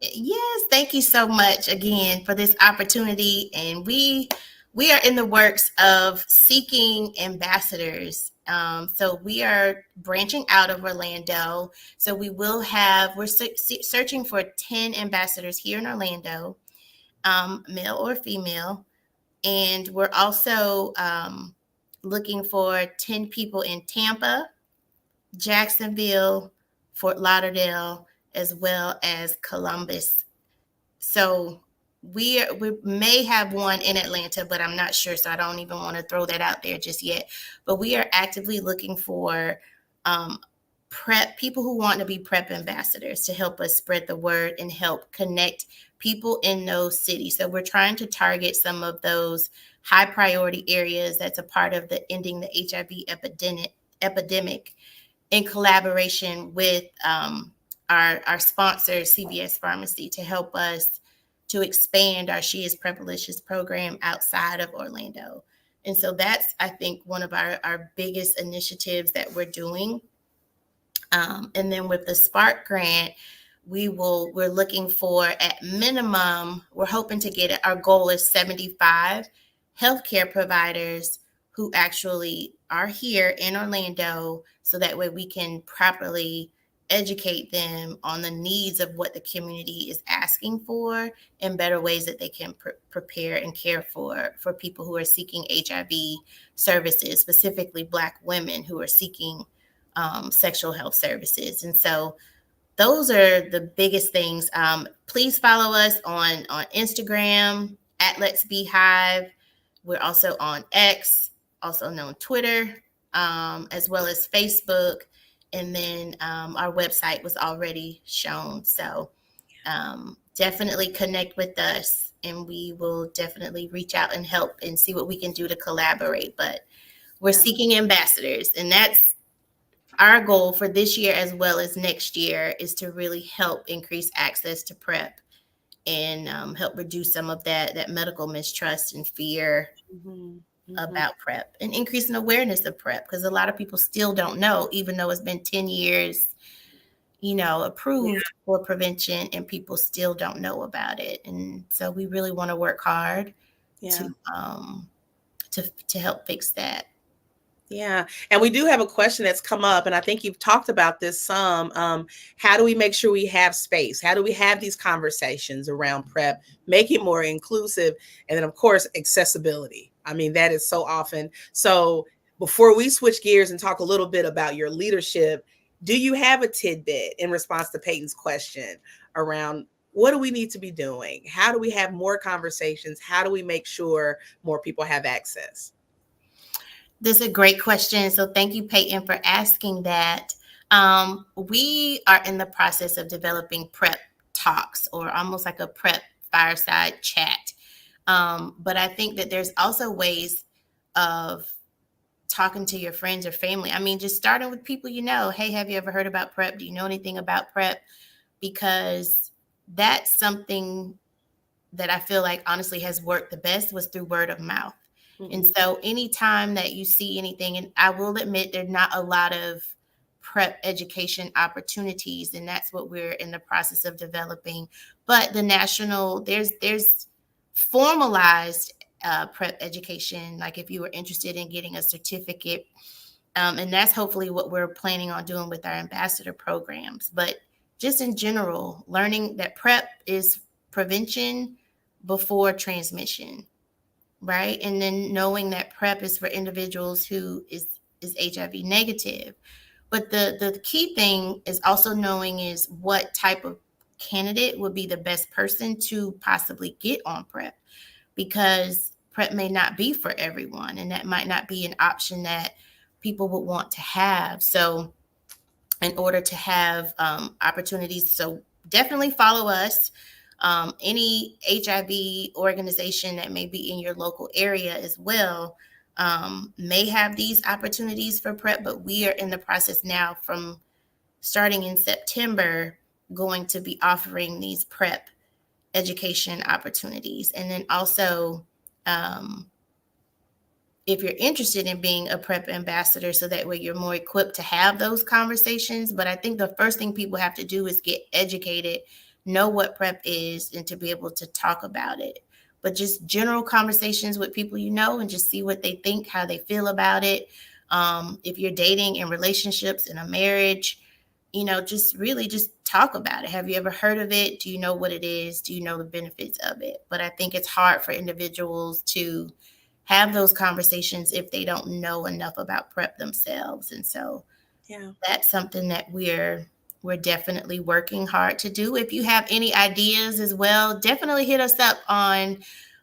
Yes, thank you so much again for this opportunity. And we are in the works of seeking ambassadors So we are branching out of Orlando. So we're searching for 10 ambassadors here in Orlando, male or female. And we're also looking for 10 people in Tampa, Jacksonville, Fort Lauderdale, as well as Columbus. So we may have one in Atlanta, but I'm not sure. So I don't even want to throw that out there just yet. But we are actively looking for um, prep people who want to be prep ambassadors to help us spread the word and help connect people in those cities. So we're trying to target some of those high priority areas that's a part of the ending the HIV epidemic in collaboration with our sponsor, CVS Pharmacy, to help us to expand our She is Prepalicious program outside of Orlando. And so that's, I think, one of our biggest initiatives that we're doing. And then with the Spark grant, we're looking for, at minimum, we're hoping to get it. Our goal is 75 healthcare providers who actually are here in Orlando, so that way we can properly educate them on the needs of what the community is asking for and better ways that they can prepare and care for people who are seeking HIV services, specifically Black women who are seeking sexual health services. And so those are the biggest things. Please follow us on Instagram at Let's Beehive. We're also on X, also known Twitter, as well as Facebook. And then our website was already shown. So definitely connect with us, and we will definitely reach out and help and see what we can do to collaborate. But we're seeking ambassadors, and that's our goal for this year as well as next year, is to really help increase access to PrEP and help reduce some of that medical mistrust and fear about PrEP, and increasing awareness of PrEP, because a lot of people still don't know, even though it's been 10 years, approved for prevention, and people still don't know about it. And so we really want to work hard to help fix that. Yeah. And we do have a question that's come up, and I think you've talked about this some. How do we make sure we have space? How do we have these conversations around PrEP, make it more inclusive? And then, of course, accessibility. I mean, that is so often. So before we switch gears and talk a little bit about your leadership, do you have a tidbit in response to Peyton's question around what do we need to be doing? How do we have more conversations? How do we make sure more people have access? This is a great question. So thank you, Peyton, for asking that. We are in the process of developing PrEP talks, or almost like a PrEP fireside chat. But I think that there's also ways of talking to your friends or family. I mean, just starting with people you know. Hey, have you ever heard about PrEP? Do you know anything about PrEP? Because that's something that I feel like honestly has worked the best, was through word of mouth. And so anytime that you see anything, and I will admit there's not a lot of PrEP education opportunities, and that's what we're in the process of developing. But the national, there's formalized PrEP education, like if you were interested in getting a certificate, and that's hopefully what we're planning on doing with our ambassador programs. But just in general, learning that PrEP is prevention before transmission. Right. And then knowing that PrEP is for individuals who is HIV negative. But the key thing is also knowing is what type of candidate would be the best person to possibly get on PrEP, because PrEP may not be for everyone, and that might not be an option that people would want to have. So in order to have opportunities, so definitely follow us. Any HIV organization that may be in your local area as well may have these opportunities for PrEP, but we are in the process now, from starting in September, going to be offering these PrEP education opportunities. And then also, if you're interested in being a PrEP ambassador, so that way you're more equipped to have those conversations. But I think the first thing people have to do is get educated, know what PrEP is, and to be able to talk about it. But just general conversations with people you know, and just see what they think, how they feel about it. If you're dating in relationships in a marriage, just really just talk about it. Have you ever heard of it? Do you know what it is? Do you know the benefits of it? But I think it's hard for individuals to have those conversations if they don't know enough about PrEP themselves. And so Yeah. that's something that we're definitely working hard to do. If you have any ideas as well, definitely hit us up on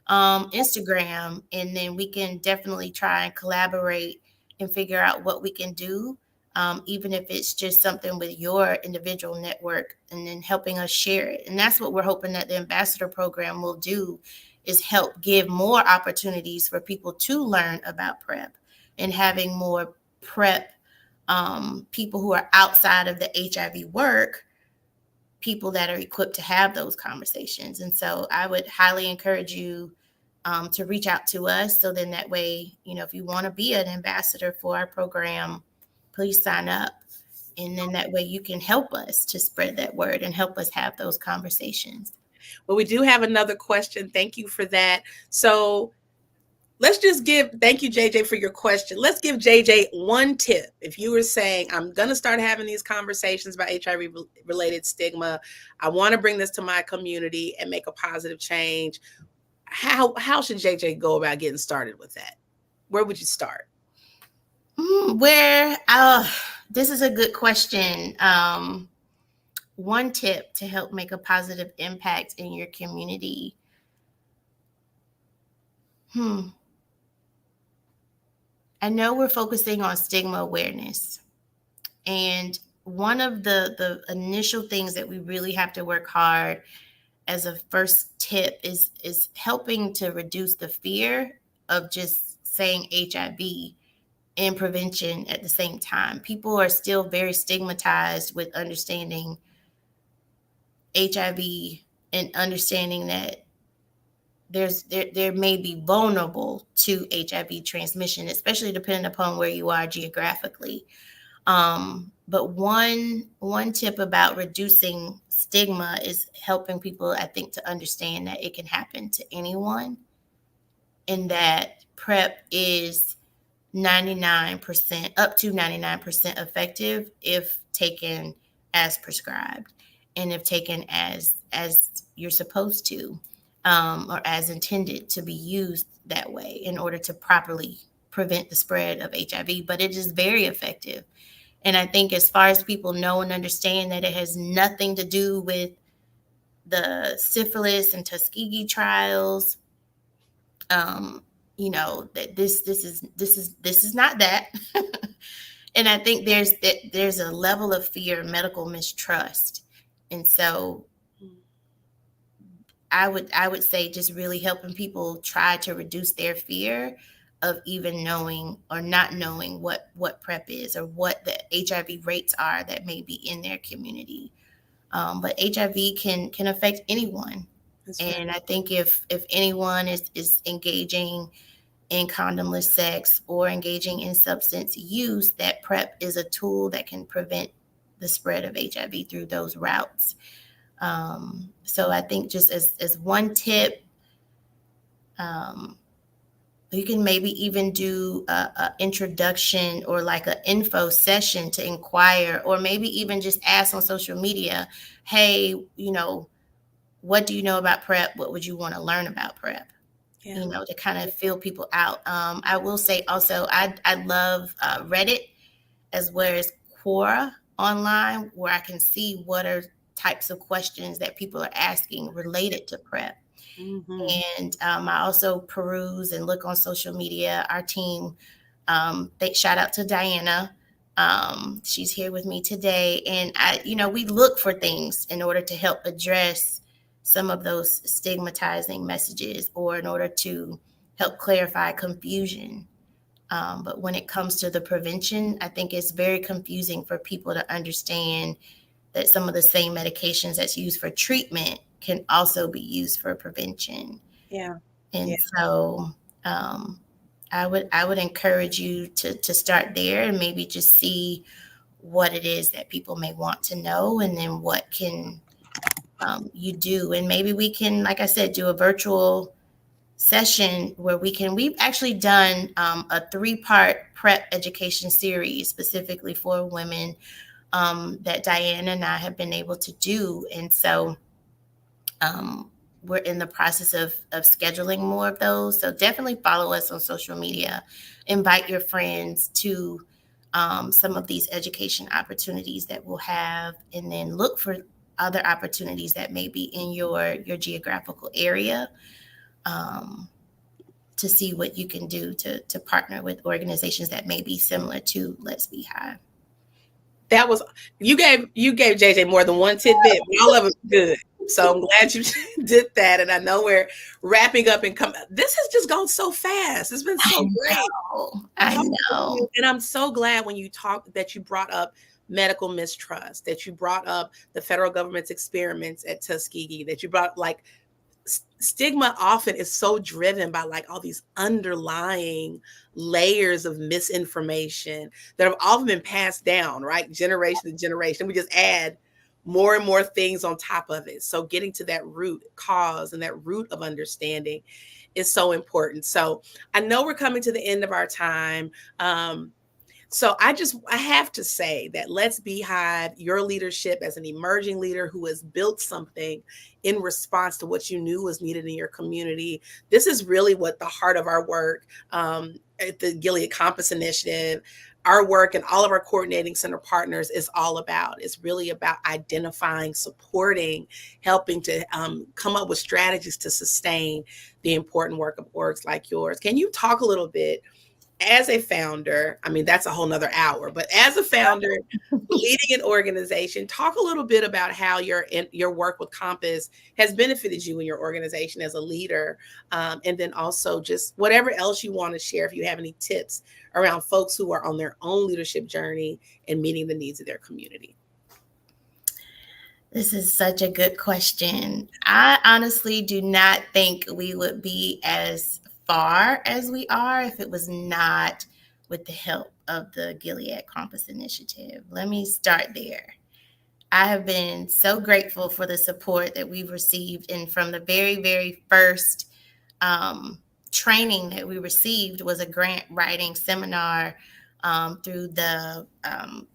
Instagram, and then we can definitely try and collaborate and figure out what we can do, even if it's just something with your individual network, and then helping us share it. And that's what we're hoping that the ambassador program will do, is help give more opportunities for people to learn about PrEP, and having more PrEP people who are outside of the HIV work, people that are equipped to have those conversations. And so I would highly encourage you to reach out to us. So then that way, if you want to be an ambassador for our program, please sign up. And then that way you can help us to spread that word and help us have those conversations. Well, we do have another question. Thank you for that. So thank you, JJ, for your question. Let's give JJ one tip. If you were saying, I'm going to start having these conversations about HIV related stigma, I want to bring this to my community and make a positive change, how should JJ go about getting started with that? Where would you start? This is a good question. One tip to help make a positive impact in your community. I know we're focusing on stigma awareness. And one of the initial things that we really have to work hard as a first tip is helping to reduce the fear of just saying HIV and prevention at the same time. People are still very stigmatized with understanding HIV and understanding that there may be vulnerable to HIV transmission, especially depending upon where you are geographically. But one tip about reducing stigma is helping people, I think, to understand that it can happen to anyone, and that PrEP is 99% up to 99% effective if taken as prescribed, and if taken as you're supposed to, or as intended to be used that way in order to properly prevent the spread of HIV. But it is very effective. And I think as far as people know and understand that it has nothing to do with the syphilis and Tuskegee trials, that this is not that. And I think there's a level of fear, medical mistrust. And so I would say just really helping people try to reduce their fear of even knowing or not knowing what PrEP is, or what the HIV rates are that may be in their community. But HIV can affect anyone. And I think if anyone is engaging in condomless sex or engaging in substance use, that PrEP is a tool that can prevent the spread of HIV through those routes. So I think just as one tip, you can maybe even do a introduction or like an info session to inquire, or maybe even just ask on social media, hey, what do you know about PrEP? What would you want to learn about PrEP? Yeah. To kind of feel people out. I will say also, I love Reddit as well as Quora online, where I can see what are types of questions that people are asking related to PrEP. Mm-hmm. And I also peruse and look on social media. Our team, shout out to Diana. She's here with me today. And we look for things in order to help address some of those stigmatizing messages, or in order to help clarify confusion. But when it comes to the prevention, I think it's very confusing for people to understand that some of the same medications that's used for treatment can also be used for prevention. Yeah. And so I would encourage you to start there and maybe just see what it is that people may want to know, and then what can you do. And maybe we can, like I said, do a virtual session where we've actually done a 3-part prep education series specifically for women that Diane and I have been able to do. And so we're in the process of scheduling more of those. So definitely follow us on social media. Invite your friends to some of these education opportunities that we'll have, and then look for other opportunities that may be in your geographical area, to see what you can do to partner with organizations that may be similar to Let's Beehive. That was you gave JJ more than one tidbit, but all of it was good. So I'm glad you did that, and I know we're wrapping up and come. This has just gone so fast. It's been so great. I know. And I'm so glad when you that you brought up medical mistrust, that you brought up the federal government's experiments at Tuskegee, that you brought like stigma often is so driven by like all these underlying layers of misinformation that have often been passed down, right? Generation to generation. We just add more and more things on top of it. So getting to that root cause and that root of understanding is so important. So I know we're coming to the end of our time. So I have to say that Let's Beehive, your leadership as an emerging leader who has built something in response to what you knew was needed in your community. This is really what the heart of our work at the Gilead Compass Initiative, our work and all of our coordinating center partners is all about. It's really about identifying, supporting, helping to come up with strategies to sustain the important work of orgs like yours. Can you talk a little bit as a founder? I mean, that's a whole nother hour, but as a founder leading an organization, talk a little bit about how your work with Compass has benefited you in your organization as a leader. And then also just whatever else you want to share, if you have any tips around folks who are on their own leadership journey and meeting the needs of their community. This is such a good question. I honestly do not think we would be as far as we are if it was not with the help of the Gilead Compass Initiative. Let me start there. I have been so grateful for the support that we've received. And from the very, very first training that we received was a grant writing seminar through the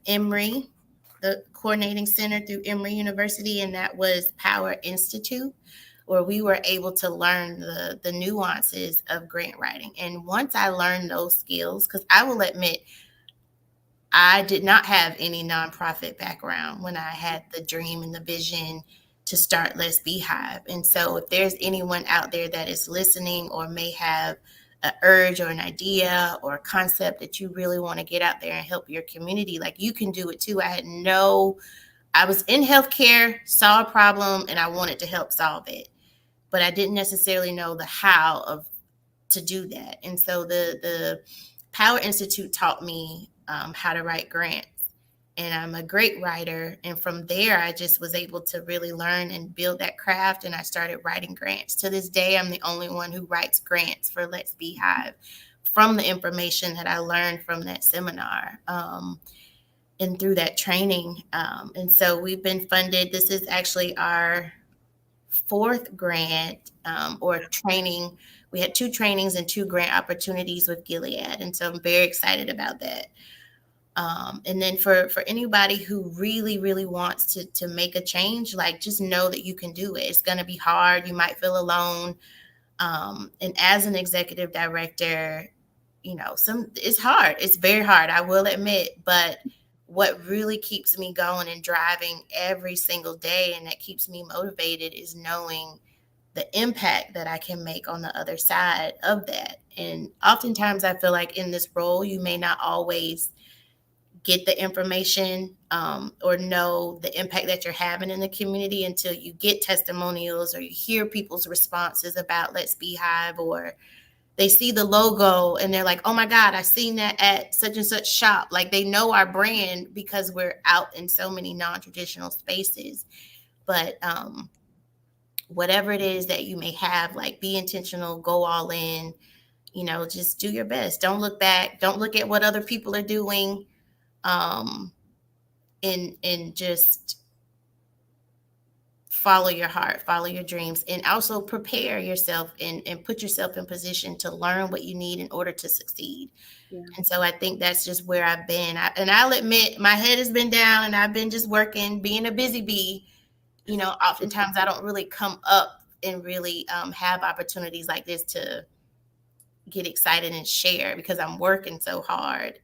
Emory, the coordinating center through Emory University, and that was Power Institute, where we were able to learn the nuances of grant writing. And once I learned those skills, because I will admit, I did not have any nonprofit background when I had the dream and the vision to start Let's Beehive. And so if there's anyone out there that is listening or may have an urge or an idea or a concept that you really want to get out there and help your community, like, you can do it too. I was in healthcare, saw a problem, and I wanted to help solve it, but I didn't necessarily know the how to do that. And so the Power Institute taught me how to write grants. And I'm a great writer. And from there, I just was able to really learn and build that craft. And I started writing grants. To this day, I'm the only one who writes grants for Let's Beehive from the information that I learned from that seminar and through that training. And so we've been funded. This is actually our 4th grant or training. We had 2 trainings and 2 grant opportunities with Gilead. And so I'm very excited about that. And then for anybody who really, really wants to make a change, like, just know that you can do it. It's going to be hard. You might feel alone. And as an executive director, it's hard. It's very hard, I will admit. But what really keeps me going and driving every single day, and that keeps me motivated, is knowing the impact that I can make on the other side of that. And oftentimes I feel like in this role, you may not always get the information or know the impact that you're having in the community until you get testimonials or you hear people's responses about Let's Beehive, or they see the logo and they're like, oh my God, I've seen that at such and such shop. Like, they know our brand because we're out in so many non-traditional spaces. But whatever it is that you may have, like, be intentional, go all in, just do your best. Don't look back. Don't look at what other people are doing. And just follow your heart, follow your dreams, and also prepare yourself and put yourself in position to learn what you need in order to succeed. Yeah. And so I think that's just where I've been. And I'll admit my head has been down and I've been just working, being a busy bee. You know, oftentimes I don't really come up and really have opportunities like this to get excited and share because I'm working so hard.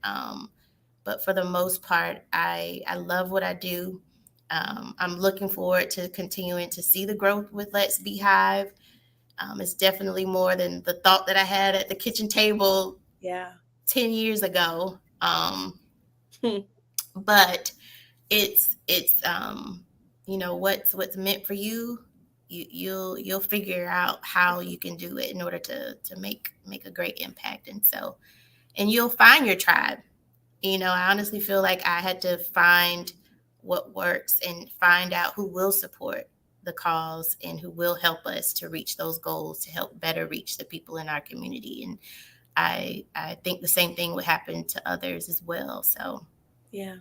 But for the most part, I love what I do. I'm looking forward to continuing to see the growth with Let's Beehive. It's definitely more than the thought that I had at the kitchen table 10 years ago. But it's you know, what's meant for you, you'll figure out how you can do it in order to make a great impact. And you'll find your tribe. You know, I honestly feel like I had to find what works and find out who will support the cause and who will help us to reach those goals, to help better reach the people in our community. And I think the same thing would happen to others as well. So yeah.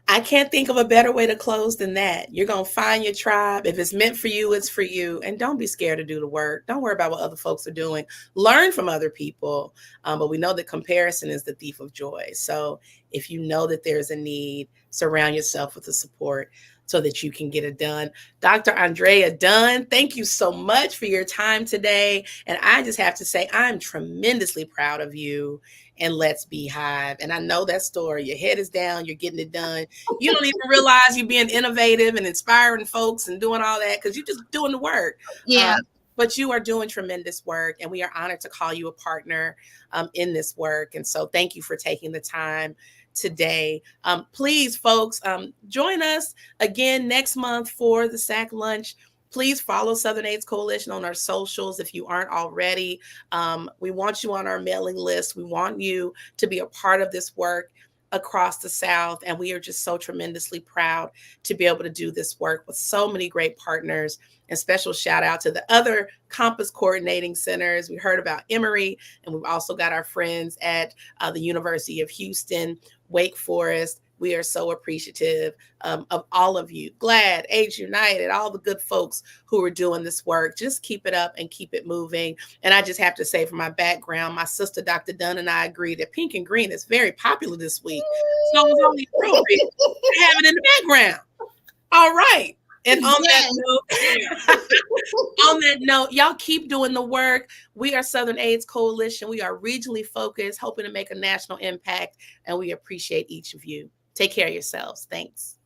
I can't think of a better way to close than that. You're going to find your tribe. If it's meant for you, it's for you. And don't be scared to do the work. Don't worry about what other folks are doing. Learn from other people. But we know that comparison is the thief of joy. So if you know that there's a need, surround yourself with the support so that you can get it done. Dr. Andrea Dunn, thank you so much for your time today. And I just have to say, I'm tremendously proud of you and Let's Beehive. And I know that story. Your head is down, you're getting it done. You don't even realize you're being innovative and inspiring folks and doing all that because you're just doing the work. yeah. But you are doing tremendous work, and we are honored to call you a partner in this work. And so thank you for taking the time today. Please, folks, join us again next month for the SAC Lunch. Please follow Southern AIDS Coalition on our socials if you aren't already. We want you on our mailing list. We want you to be a part of this work across the South. And we are just so tremendously proud to be able to do this work with so many great partners. And special shout out to the other Compass coordinating centers. We heard about Emory, and we've also got our friends at the University of Houston, Wake Forest. We are so appreciative of all of you. GLAD, AIDS United, all the good folks who are doing this work. Just keep it up and keep it moving. And I just have to say, from my background, my sister, Dr. Dunn, and I agree that pink and green is very popular this week. So it was only appropriate to have it in the background. All right. And on that note, y'all keep doing the work. We are Southern AIDS Coalition. We are regionally focused, hoping to make a national impact, and we appreciate each of you. Take care of yourselves. Thanks.